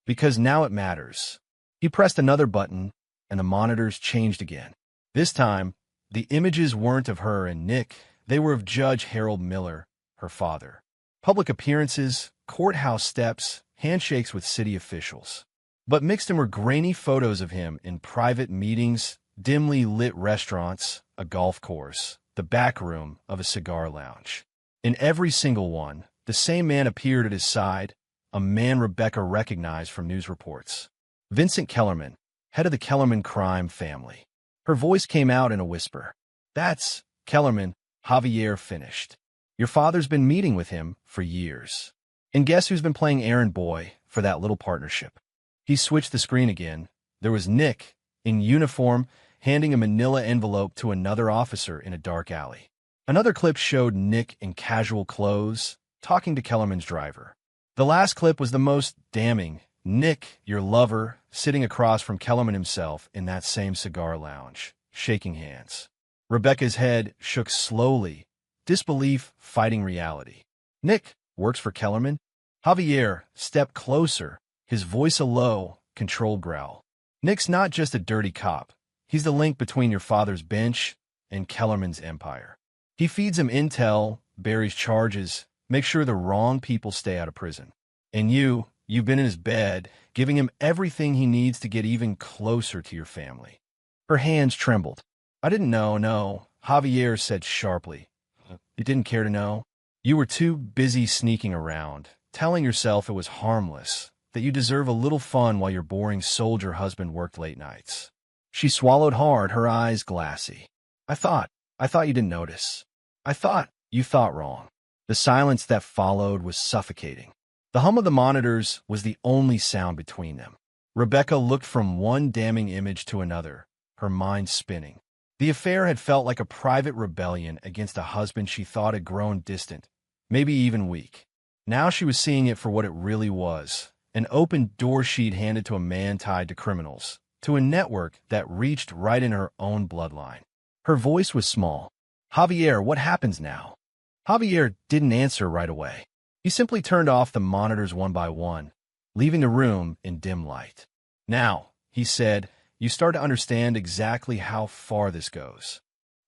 Because now it matters. He pressed another button, and the monitors changed again. This time, the images weren't of her and Nick, they were of Judge Harold Miller, her father. Public appearances, courthouse steps, handshakes with city officials. But mixed in were grainy photos of him in private meetings, dimly lit restaurants, a golf course, the back room of a cigar lounge. In every single one, the same man appeared at his side, a man Rebecca recognized from news reports. Vincent Kellerman, head of the Kellerman crime family. Her voice came out in a whisper. That's Kellerman, Javier finished. Your father's been meeting with him for years. And guess who's been playing errand boy for that little partnership? He switched the screen again. There was Nick, in uniform, handing a manila envelope to another officer in a dark alley. Another clip showed Nick in casual clothes, talking to Kellerman's driver. The last clip was the most damning. Nick, your lover, sitting across from Kellerman himself in that same cigar lounge, shaking hands. Rebecca's head shook slowly, disbelief fighting reality. Nick works for Kellerman? Javier stepped closer, his voice a low, controlled growl. Nick's not just a dirty cop. He's the link between your father's bench and Kellerman's empire. He feeds him intel, buries charges, makes sure the wrong people stay out of prison. And you've been in his bed, giving him everything he needs to get even closer to your family. Her hands trembled. I didn't know, no, Javier said sharply. You didn't care to know? You were too busy sneaking around, telling yourself it was harmless, that you deserve a little fun while your boring soldier husband worked late nights. She swallowed hard, her eyes glassy. I thought you didn't notice. I thought you thought wrong. The silence that followed was suffocating. The hum of the monitors was the only sound between them. Rebecca looked from one damning image to another, her mind spinning. The affair had felt like a private rebellion against a husband she thought had grown distant, maybe even weak. Now she was seeing it for what it really was, an open door sheet handed to a man tied to criminals, to a network that reached right in her own bloodline. Her voice was small. Javier, what happens now? Javier didn't answer right away. He simply turned off the monitors one by one, leaving the room in dim light. Now, he said, you start to understand exactly how far this goes.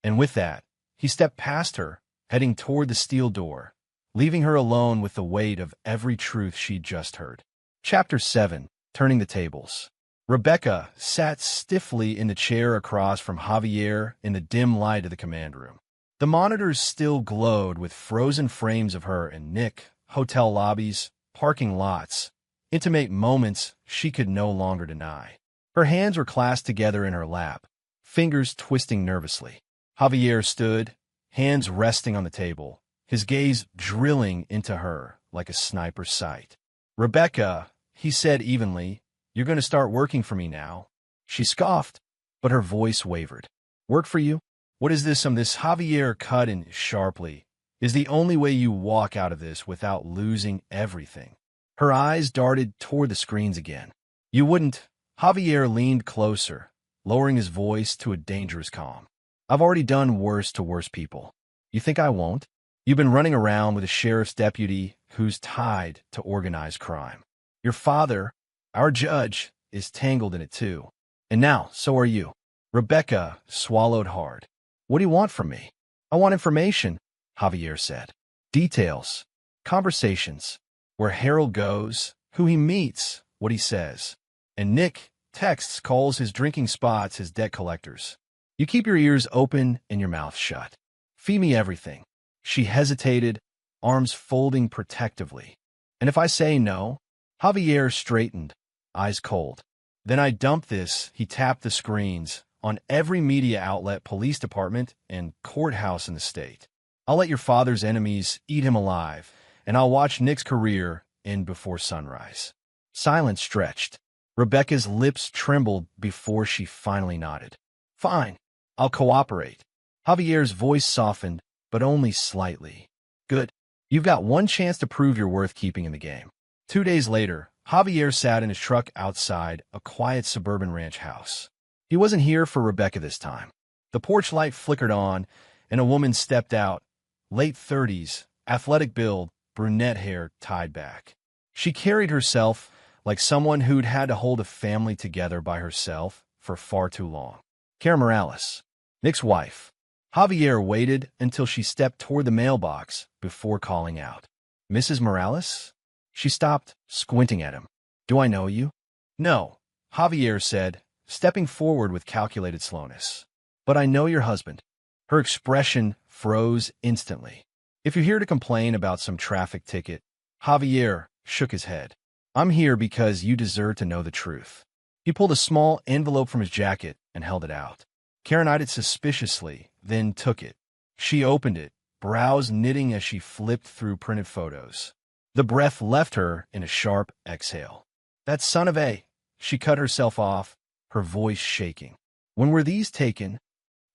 And with that, he stepped past her, heading toward the steel door, leaving her alone with the weight of every truth she'd just heard. Chapter 7, Turning the Tables. Rebecca sat stiffly in the chair across from Javier in the dim light of the command room. The monitors still glowed with frozen frames of her and Nick, hotel lobbies, parking lots, intimate moments she could no longer deny. Her hands were clasped together in her lap, fingers twisting nervously. Javier stood, hands resting on the table, his gaze drilling into her like a sniper's sight. Rebecca, he said evenly, you're going to start working for me now. She scoffed, but her voice wavered. Work for you? What is this? This Javier cut in sharply. Is the only way you walk out of this without losing everything. Her eyes darted toward the screens again. You wouldn't. Javier leaned closer, lowering his voice to a dangerous calm. I've already done worse to worse people. You think I won't? You've been running around with a sheriff's deputy who's tied to organized crime. Your father, our judge, is tangled in it too. And now, so are you. Rebecca swallowed hard. What do you want from me? I want information, Javier said. Details, conversations, where Harold goes, who he meets, what he says. And Nick texts, calls his drinking spots his debt collectors. You keep your ears open and your mouth shut. Feed me everything. She hesitated, arms folding protectively. And if I say no? Javier straightened, eyes cold. Then I dump this, he tapped the screens, on every media outlet, police department, and courthouse in the state. I'll let your father's enemies eat him alive, and I'll watch Nick's career end before sunrise. Silence stretched. Rebecca's lips trembled before she finally nodded. Fine, I'll cooperate. Javier's voice softened, but only slightly. Good. You've got one chance to prove you're worth keeping in the game. 2 days later, Javier sat in his truck outside a quiet suburban ranch house. He wasn't here for Rebecca this time. The porch light flickered on, and a woman stepped out, late 30s, athletic build, brunette hair tied back. She carried herself like someone who'd had to hold a family together by herself for far too long. Karen Morales, Nick's wife. Javier waited until she stepped toward the mailbox before calling out. Mrs. Morales? She stopped, squinting at him. Do I know you? No, Javier said, stepping forward with calculated slowness. But I know your husband. Her expression froze instantly. If you're here to complain about some traffic ticket, Javier shook his head. I'm here because you deserve to know the truth. He pulled a small envelope from his jacket and held it out. Karen eyed it suspiciously, then took it. She opened it, brows knitting as she flipped through printed photos. The breath left her in a sharp exhale. That son of a... She cut herself off, her voice shaking. When were these taken?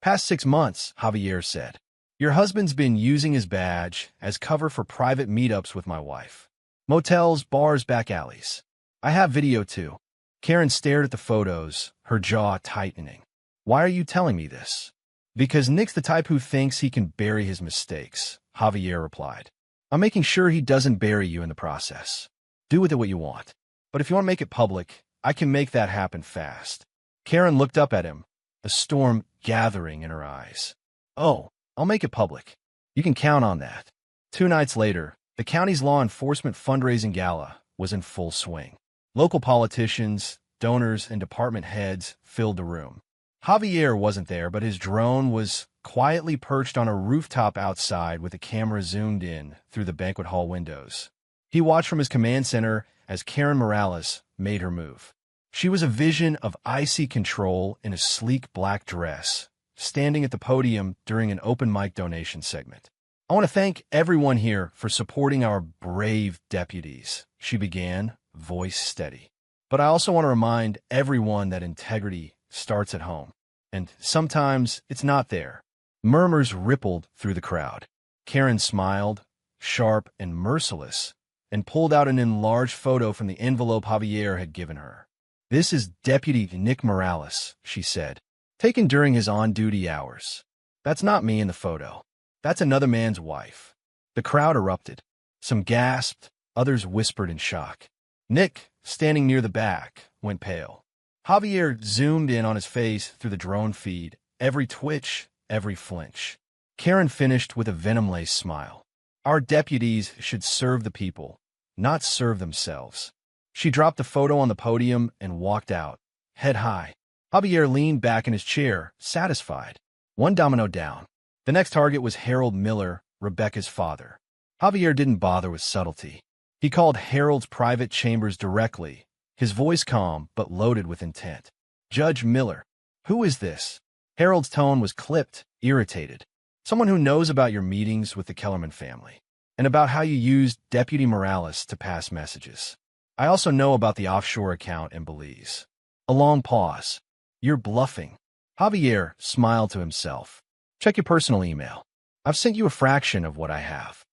Past 6 months, Javier said. Your husband's been using his badge as cover for private meetups with my wife. Motels, bars, back alleys. I have video too. Karen stared at the photos, her jaw tightening. Why are you telling me this? Because Nick's the type who thinks he can bury his mistakes, Javier replied. I'm making sure he doesn't bury you in the process. Do with it what you want. But if you want to make it public, I can make that happen fast. Karen looked up at him, a storm gathering in her eyes. Oh, I'll make it public. You can count on that. 2 nights later, the county's law enforcement fundraising gala was in full swing. Local politicians, donors, and department heads filled the room. Javier wasn't there, but his drone was quietly perched on a rooftop outside with a camera zoomed in through the banquet hall windows. He watched from his command center as Karen Morales made her move. She was a vision of icy control in a sleek black dress, standing at the podium during an open mic donation segment. I want to thank everyone here for supporting our brave deputies, she began, voice steady. But I also want to remind everyone that integrity starts at home. And sometimes it's not there. Murmurs rippled through the crowd. Karen smiled, sharp and merciless, and pulled out an enlarged photo from the envelope Javier had given her. This is Deputy Nick Morales, she said, taken during his on-duty hours. That's not me in the photo. That's another man's wife. The crowd erupted. Some gasped, others whispered in shock. Nick, standing near the back, went pale. Javier zoomed in on his face through the drone feed, every twitch, every flinch. Karen finished with a venom-laced smile. Our deputies should serve the people, not serve themselves. She dropped the photo on the podium and walked out, head high. Javier leaned back in his chair, satisfied. One domino down. The next target was Harold Miller, Rebecca's father. Javier didn't bother with subtlety. He called Harold's private chambers directly, his voice calm but loaded with intent. Judge Miller. Who is this? Harold's tone was clipped, irritated. Someone who knows about your meetings with the Kellerman family, and about how you used Deputy Morales to pass messages. I also know about the offshore account in Belize. A long pause. You're bluffing. Javier smiled to himself. Check your personal email. I've sent you a fraction of what I have.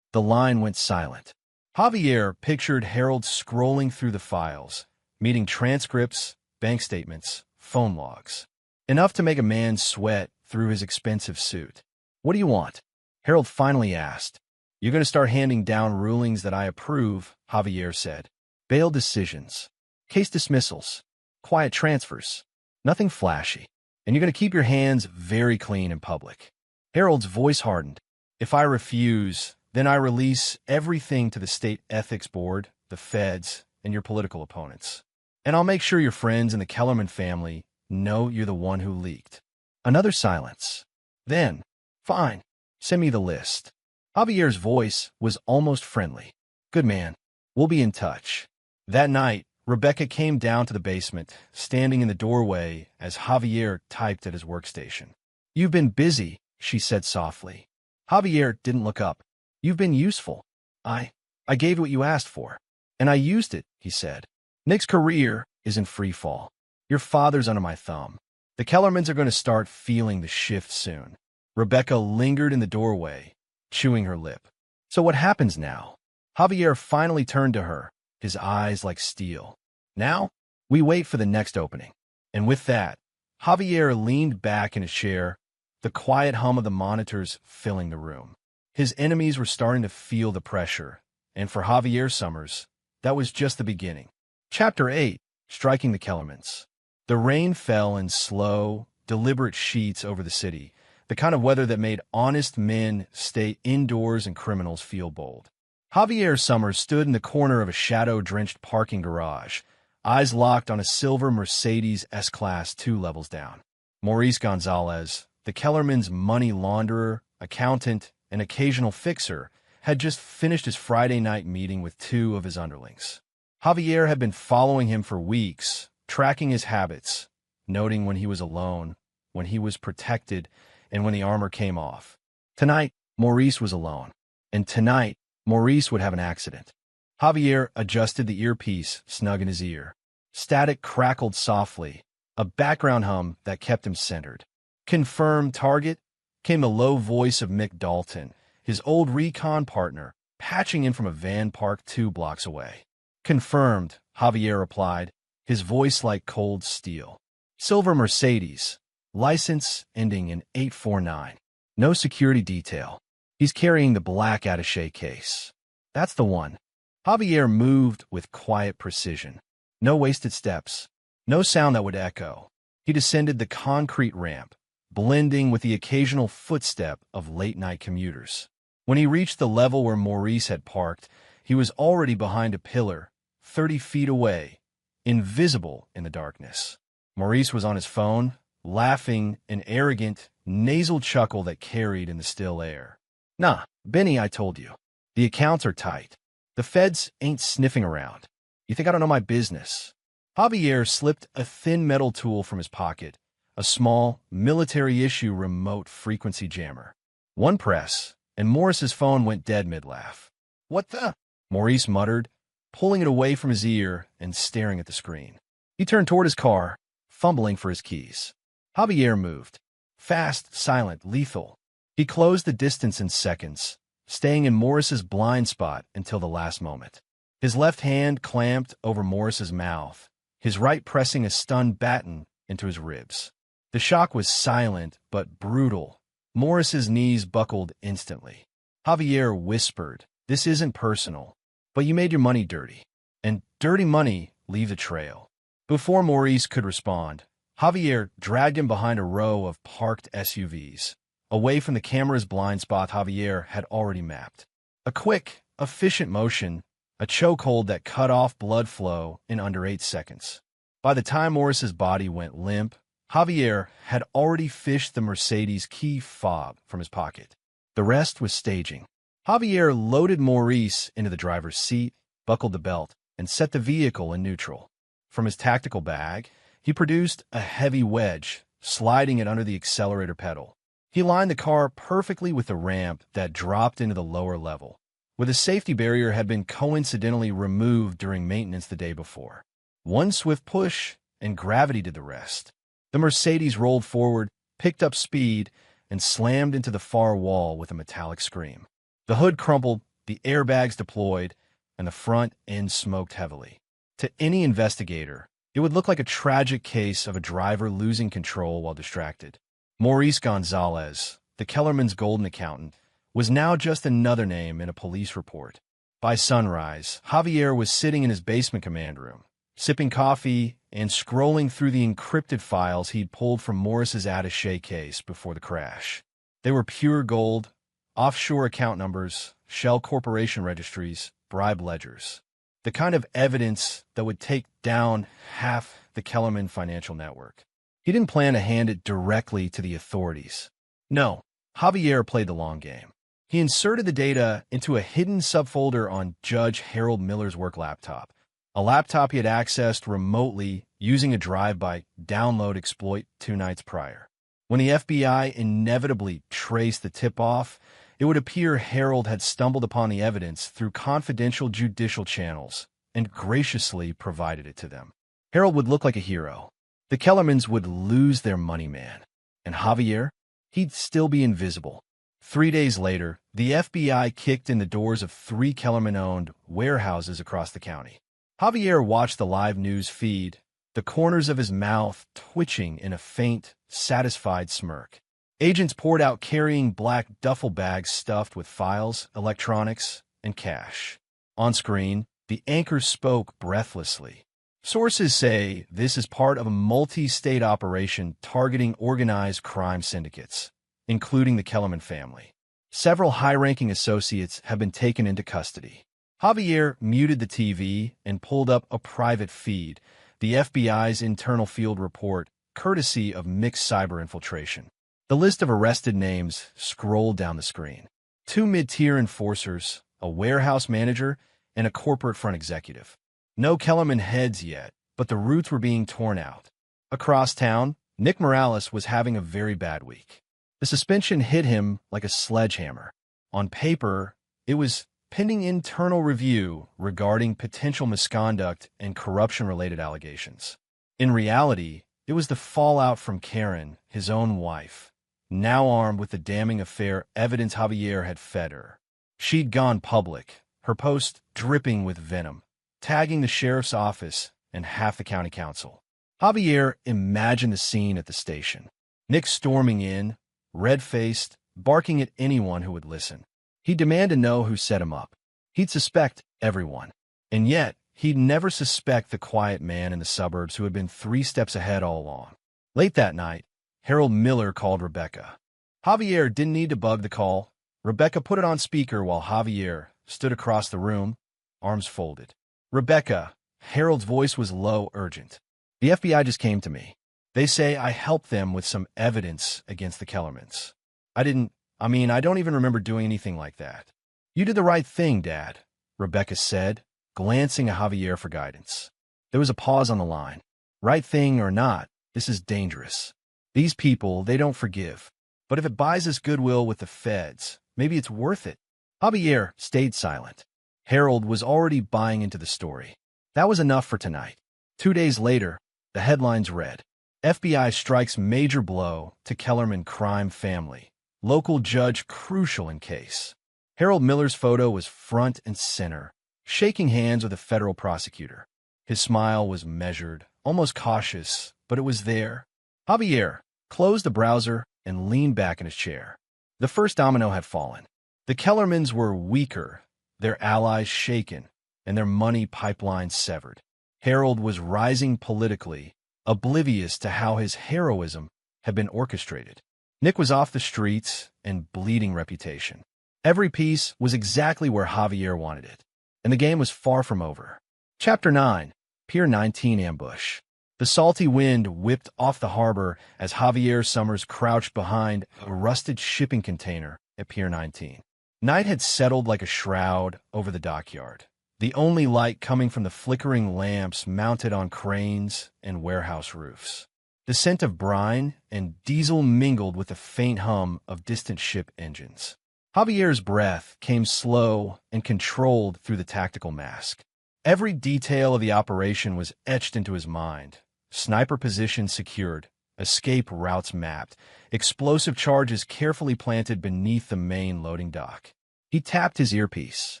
The line went silent. Javier pictured Harold scrolling through the files, meeting transcripts, bank statements, phone logs. Enough to make a man sweat through his expensive suit. What do you want? Harold finally asked. You're going to start handing down rulings that I approve, Javier said. Bail decisions, case dismissals, quiet transfers, nothing flashy. And you're going to keep your hands very clean in public. Harold's voice hardened. If I refuse, then I release everything to the state ethics board, the feds, and your political opponents. And I'll make sure your friends and the Kellerman family know you're the one who leaked. Another silence. Then, fine, send me the list. Javier's voice was almost friendly. Good man. We'll be in touch. That night, Rebecca came down to the basement, standing in the doorway as Javier typed at his workstation. You've been busy, she said softly. Javier didn't look up. You've been useful. I gave you what you asked for. And I used it, he said. Nick's career is in free fall. Your father's under my thumb. The Kellermans are going to start feeling the shift soon. Rebecca lingered in the doorway, chewing her lip. So what happens now? Javier finally turned to her, his eyes like steel. Now, we wait for the next opening. And with that, Javier leaned back in his chair, the quiet hum of the monitors filling the room. His enemies were starting to feel the pressure, and for Javier Summers, that was just the beginning. Chapter 8. Striking the Kellermans. The rain fell in slow, deliberate sheets over the city, the kind of weather that made honest men stay indoors and criminals feel bold. Javier Summers stood in the corner of a shadow-drenched parking garage, eyes locked on a silver Mercedes S-Class 2 levels down. Maurice Gonzalez, the Kellerman's money launderer, accountant, and occasional fixer, had just finished his Friday night meeting with two of his underlings. Javier had been following him for weeks, tracking his habits, noting when he was alone, when he was protected, and when the armor came off. Tonight, Maurice was alone, and tonight, Maurice would have an accident. Javier adjusted the earpiece snug in his ear. Static crackled softly, a background hum that kept him centered. "Confirm target," came the low voice of Mick Dalton, his old recon partner, patching in from a van parked 2 blocks away. "Confirmed," Javier replied, his voice like cold steel. "Silver Mercedes. License ending in 849. No security detail. He's carrying the black attaché case." "That's the one." Javier moved with quiet precision. No wasted steps. No sound that would echo. He descended the concrete ramp, blending with the occasional footstep of late-night commuters. When he reached the level where Maurice had parked, he was already behind a pillar, 30 feet away, invisible in the darkness. Maurice was on his phone, laughing, an arrogant, nasal chuckle that carried in the still air. "Nah, Benny, I told you. The accounts are tight. The feds ain't sniffing around. You think I don't know my business?" Javier slipped a thin metal tool from his pocket, a small, military-issue remote frequency jammer. One press, and Morris's phone went dead mid-laugh. "What the?" Maurice muttered, pulling it away from his ear and staring at the screen. He turned toward his car, fumbling for his keys. Javier moved. Fast, silent, lethal. He closed the distance in seconds, staying in Morris's blind spot until the last moment. His left hand clamped over Morris's mouth, his right pressing a stunned baton into his ribs. The shock was silent but brutal. Morris's knees buckled instantly. Javier whispered, "This isn't personal, but you made your money dirty. And dirty money leaves a trail." Before Maurice could respond, Javier dragged him behind a row of parked SUVs, away from the camera's blind spot Javier had already mapped. A quick, efficient motion, a chokehold that cut off blood flow in under 8 seconds. By the time Morris's body went limp, Javier had already fished the Mercedes key fob from his pocket. The rest was staging. Javier loaded Maurice into the driver's seat, buckled the belt, and set the vehicle in neutral. From his tactical bag, he produced a heavy wedge, sliding it under the accelerator pedal. He lined the car perfectly with the ramp that dropped into the lower level, where the safety barrier had been coincidentally removed during maintenance the day before. One swift push, and gravity did the rest. The Mercedes rolled forward, picked up speed, and slammed into the far wall with a metallic scream. The hood crumpled, the airbags deployed, and the front end smoked heavily. To any investigator, it would look like a tragic case of a driver losing control while distracted. Maurice Gonzalez, the Kellerman's golden accountant, was now just another name in a police report. By sunrise, Javier was sitting in his basement command room, sipping coffee and scrolling through the encrypted files he'd pulled from Morris's attaché case before the crash. They were pure gold, offshore account numbers, shell corporation registries, bribe ledgers. The kind of evidence that would take down half the Kellerman financial network. He didn't plan to hand it directly to the authorities. No, Javier played the long game. He inserted the data into a hidden subfolder on Judge Harold Miller's work laptop, a laptop he had accessed remotely using a drive-by download exploit 2 nights prior. When the FBI inevitably traced the tip-off, it would appear Harold had stumbled upon the evidence through confidential judicial channels and graciously provided it to them. Harold would look like a hero. The Kellermans would lose their money man. And Javier? He'd still be invisible. 3 days later, the FBI kicked in the doors of 3 Kellerman-owned warehouses across the county. Javier watched the live news feed, the corners of his mouth twitching in a faint, satisfied smirk. Agents poured out carrying black duffel bags stuffed with files, electronics, and cash. On screen, the anchor spoke breathlessly. Sources say this is part of a multi-state operation targeting organized crime syndicates, including the Kellerman family. Several high-ranking associates have been taken into custody. Javier muted the TV and pulled up a private feed, the FBI's internal field report, courtesy of mixed cyber infiltration. The list of arrested names scrolled down the screen. 2 mid-tier enforcers, a warehouse manager, and a corporate front executive. No Kellerman heads yet, but the roots were being torn out. Across town, Nick Morales was having a very bad week. The suspension hit him like a sledgehammer. On paper, it was pending internal review regarding potential misconduct and corruption-related allegations. In reality, it was the fallout from Karen, his own wife, now armed with the damning affair evidence Javier had fed her. She'd gone public, her post dripping with venom, tagging the sheriff's office and half the county council. Javier imagined the scene at the station. Nick storming in, red-faced, barking at anyone who would listen. He'd demand to know who set him up. He'd suspect everyone. And yet, he'd never suspect the quiet man in the suburbs who had been 3 steps ahead all along. Late that night, Harold Miller called Rebecca. Javier didn't need to bug the call. Rebecca put it on speaker while Javier stood across the room, arms folded. "Rebecca," Harold's voice was low, urgent. "The FBI just came to me. They say I helped them with some evidence against the Kellermans. I don't even remember doing anything like that." "You did the right thing, Dad," Rebecca said, glancing at Javier for guidance. There was a pause on the line. "Right thing or not, this is dangerous. These people, they don't forgive. But if it buys us goodwill with the feds, maybe it's worth it." Javier stayed silent. Harold was already buying into the story. That was enough for tonight. 2 days later, the headlines read, "FBI strikes major blow to Kellerman crime family. Local judge crucial in case." Harold Miller's photo was front and center, shaking hands with a federal prosecutor. His smile was measured, almost cautious, but it was there. Javier closed the browser and leaned back in his chair. The first domino had fallen. The Kellermans were weaker, their allies shaken, and their money pipeline severed. Harold was rising politically, oblivious to how his heroism had been orchestrated. Nick was off the streets and bleeding reputation. Every piece was exactly where Javier wanted it, and the game was far from over. Chapter 9, Pier 19 Ambush. The salty wind whipped off the harbor as Javier Summers crouched behind a rusted shipping container at Pier 19. Night had settled like a shroud over the dockyard, the only light coming from the flickering lamps mounted on cranes and warehouse roofs. The scent of brine and diesel mingled with the faint hum of distant ship engines. Javier's breath came slow and controlled through the tactical mask. Every detail of the operation was etched into his mind. Sniper positions secured, escape routes mapped, explosive charges carefully planted beneath the main loading dock. He tapped his earpiece.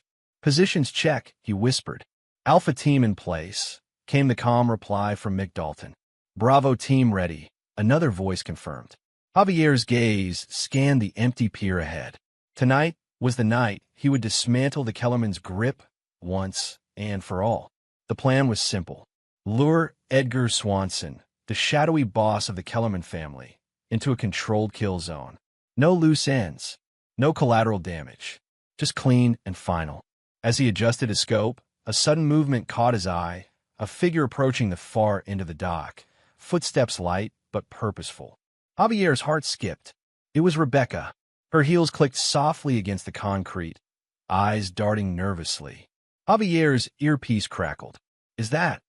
"Positions check," he whispered. "Alpha team in place," came the calm reply from Mick Dalton. "Bravo team ready," another voice confirmed. Javier's gaze scanned the empty pier ahead. Tonight was the night he would dismantle the Kellerman's grip once and for all. The plan was simple. Lure Edgar Swanson, the shadowy boss of the Kellerman family, into a controlled kill zone. No loose ends, no collateral damage, just clean and final. As he adjusted his scope, a sudden movement caught his eye, a figure approaching the far end of the dock, footsteps light but purposeful. Javier's heart skipped. It was Rebecca. Her heels clicked softly against the concrete, eyes darting nervously. Javier's earpiece crackled. "Is that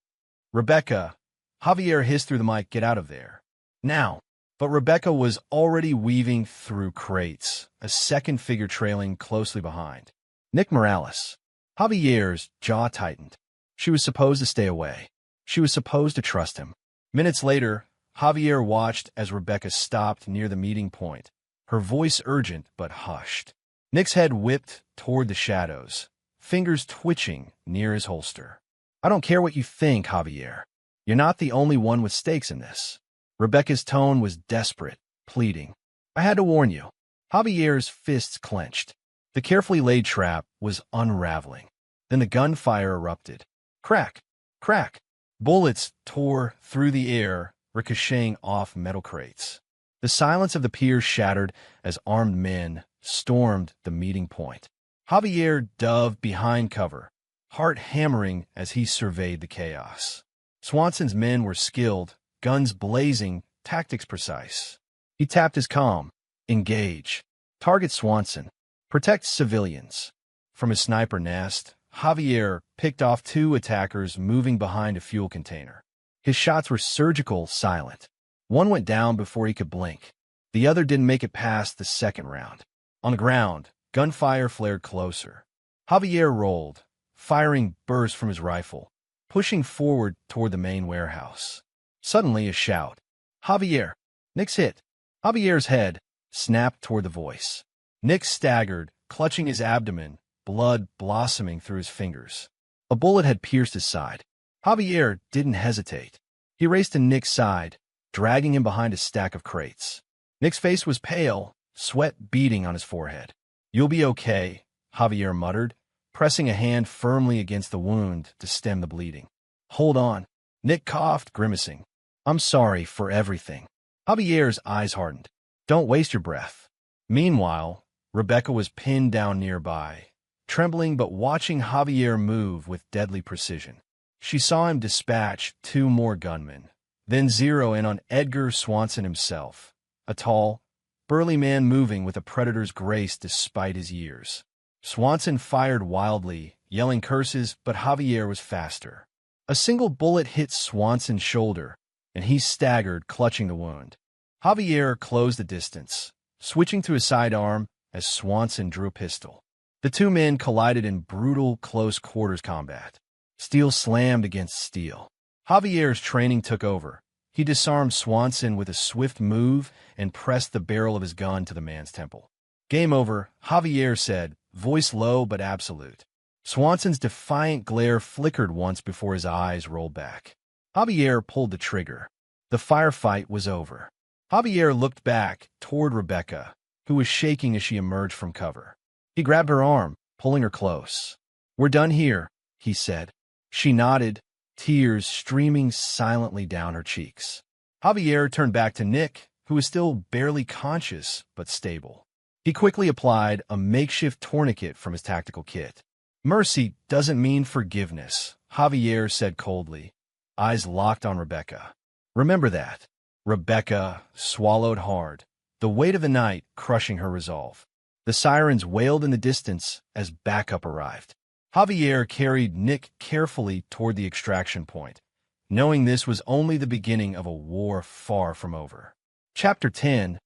Rebecca?" Javier hissed through the mic, "Get out of there. Now." But Rebecca was already weaving through crates, a second figure trailing closely behind. Nick Morales. Javier's jaw tightened. She was supposed to stay away. She was supposed to trust him. Minutes later, Javier watched as Rebecca stopped near the meeting point, her voice urgent but hushed. Nick's head whipped toward the shadows, fingers twitching near his holster. "I don't care what you think, Javier. You're not the only one with stakes in this." Rebecca's tone was desperate, pleading. I had to warn you. Javier's fists clenched. The carefully laid trap was unraveling. Then the gunfire erupted. Crack! Crack! Bullets tore through the air, ricocheting off metal crates. The silence of the pier shattered as armed men stormed the meeting point. Javier dove behind cover, heart hammering as he surveyed the chaos. Swanson's men were skilled, guns blazing, tactics precise. He tapped his comm. Engage. Target Swanson. Protect civilians. From his sniper nest, Javier picked off 2 attackers moving behind a fuel container. His shots were surgical, silent. One went down before he could blink. The other didn't make it past the second round. On the ground, gunfire flared closer. Javier rolled, firing burst from his rifle, pushing forward toward the main warehouse. Suddenly, a shout. Javier! Nick's hit! Javier's head snapped toward the voice. Nick staggered, clutching his abdomen, blood blossoming through his fingers. A bullet had pierced his side. Javier didn't hesitate. He raced to Nick's side, dragging him behind a stack of crates. Nick's face was pale, sweat beading on his forehead. You'll be okay, Javier muttered, pressing a hand firmly against the wound to stem the bleeding. Hold on. Nick coughed, grimacing. I'm sorry for everything. Javier's eyes hardened. Don't waste your breath. Meanwhile, Rebecca was pinned down nearby, trembling but watching Javier move with deadly precision. She saw him dispatch 2 more gunmen, then zero in on Edgar Swanson himself, a tall, burly man moving with a predator's grace despite his years. Swanson fired wildly, yelling curses, but Javier was faster. A single bullet hit Swanson's shoulder, and he staggered, clutching the wound. Javier closed the distance, switching to his sidearm as Swanson drew a pistol. The 2 men collided in brutal close-quarters combat. Steel slammed against steel. Javier's training took over. He disarmed Swanson with a swift move and pressed the barrel of his gun to the man's temple. Game over, Javier said, voice low but absolute. Swanson's defiant glare flickered once before his eyes rolled back. Javier pulled the trigger. The firefight was over. Javier looked back toward Rebecca, who was shaking as she emerged from cover. He grabbed her arm, pulling her close. We're done here, he said. She nodded, tears streaming silently down her cheeks. Javier turned back to Nick, who was still barely conscious but stable. He quickly applied a makeshift tourniquet from his tactical kit. Mercy doesn't mean forgiveness, Javier said coldly, eyes locked on Rebecca. Remember that. Rebecca swallowed hard, the weight of the night crushing her resolve. The sirens wailed in the distance as backup arrived. Javier carried Nick carefully toward the extraction point, knowing this was only the beginning of a war far from over. Chapter 10: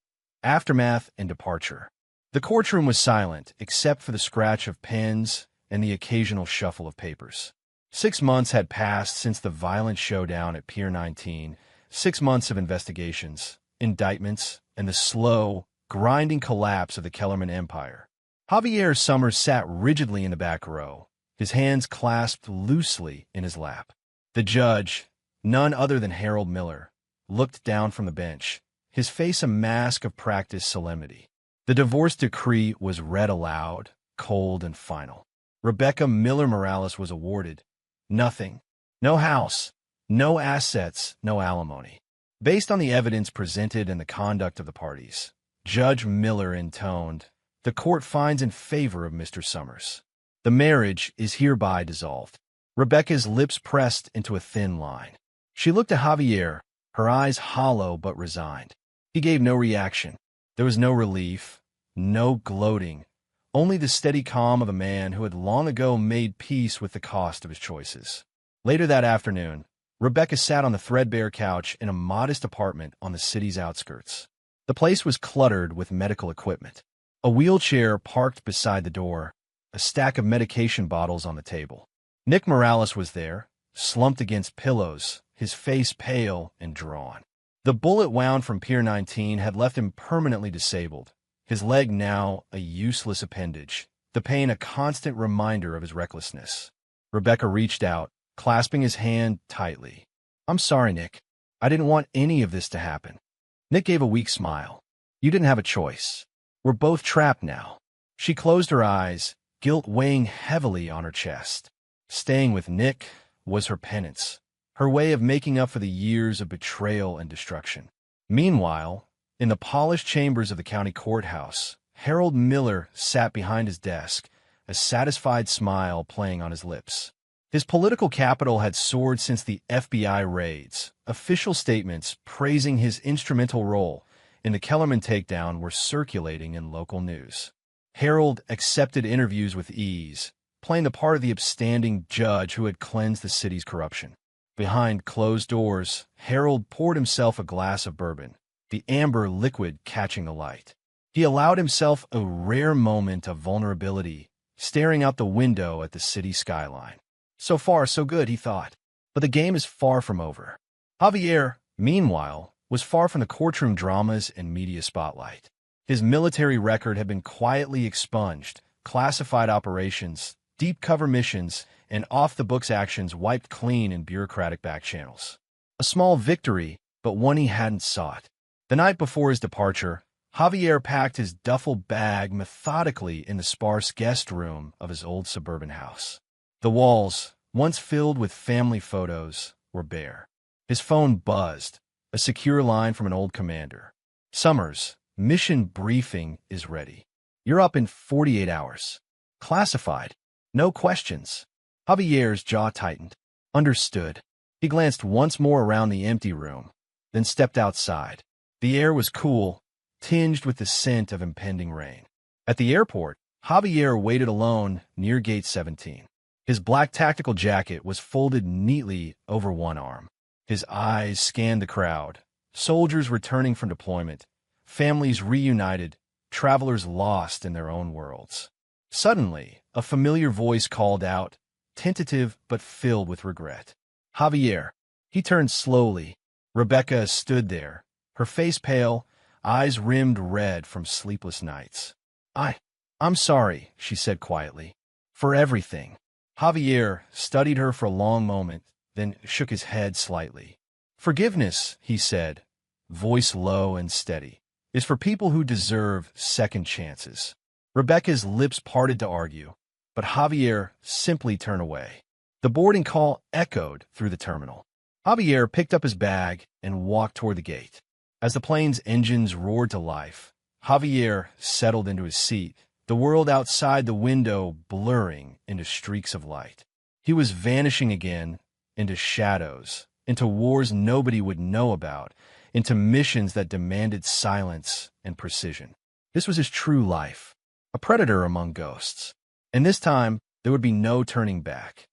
Aftermath and Departure. The courtroom was silent, except for the scratch of pens and the occasional shuffle of papers. 6 months had passed since the violent showdown at Pier 19, 6 months of investigations, indictments, and the slow, grinding collapse of the Kellerman Empire. Javier Summers sat rigidly in the back row, his hands clasped loosely in his lap. The judge, none other than Harold Miller, looked down from the bench, his face a mask of practiced solemnity. The divorce decree was read aloud, cold and final. Rebecca Miller Morales was awarded nothing. No house, no assets, no alimony. Based on the evidence presented and the conduct of the parties, Judge Miller intoned, the court finds in favor of Mr. Summers. The marriage is hereby dissolved. Rebecca's lips pressed into a thin line. She looked at Javier, her eyes hollow but resigned. He gave no reaction. There was no relief, no gloating, only the steady calm of a man who had long ago made peace with the cost of his choices. Later that afternoon, Rebecca sat on the threadbare couch in a modest apartment on the city's outskirts. The place was cluttered with medical equipment. A wheelchair parked beside the door, a stack of medication bottles on the table. Nick Morales was there, slumped against pillows, his face pale and drawn. The bullet wound from Pier 19 had left him permanently disabled, his leg now a useless appendage, the pain a constant reminder of his recklessness. Rebecca reached out, clasping his hand tightly. I'm sorry, Nick. I didn't want any of this to happen. Nick gave a weak smile. You didn't have a choice. We're both trapped now. She closed her eyes, guilt weighing heavily on her chest. Staying with Nick was her penance, her way of making up for the years of betrayal and destruction. Meanwhile, in the polished chambers of the county courthouse, Harold Miller sat behind his desk, a satisfied smile playing on his lips. His political capital had soared since the FBI raids. Official statements praising his instrumental role in the Kellerman takedown were circulating in local news. Harold accepted interviews with ease, playing the part of the upstanding judge who had cleansed the city's corruption. Behind closed doors, Harold poured himself a glass of bourbon, the amber liquid catching the light. He allowed himself a rare moment of vulnerability, staring out the window at the city skyline. So far, so good, he thought. But the game is far from over. Javier, meanwhile, was far from the courtroom dramas and media spotlight. His military record had been quietly expunged, classified operations, deep cover missions, and off-the-books actions wiped clean in bureaucratic backchannels. A small victory, but one he hadn't sought. The night before his departure, Javier packed his duffel bag methodically in the sparse guest room of his old suburban house. The walls, once filled with family photos, were bare. His phone buzzed, a secure line from an old commander. "Summers, mission briefing is ready. You're up in 48 hours. Classified. No questions." Javier's jaw tightened. Understood. He glanced once more around the empty room, then stepped outside. The air was cool, tinged with the scent of impending rain. At the airport, Javier waited alone near Gate 17. His black tactical jacket was folded neatly over one arm. His eyes scanned the crowd. Soldiers returning from deployment, families reunited, travelers lost in their own worlds. Suddenly, a familiar voice called out, tentative but filled with regret. "Javier." He turned slowly. Rebecca stood there, her face pale, eyes rimmed red from sleepless nights. I'm sorry," she said quietly, "for everything." Javier studied her for a long moment, then shook his head slightly. "Forgiveness," he said, voice low and steady, "is for people who deserve second chances." Rebecca's lips parted to argue, but Javier simply turned away. The boarding call echoed through the terminal. Javier picked up his bag and walked toward the gate. As the plane's engines roared to life, Javier settled into his seat, the world outside the window blurring into streaks of light. He was vanishing again into shadows, into wars nobody would know about, into missions that demanded silence and precision. This was his true life, a predator among ghosts. And this time, there would be no turning back.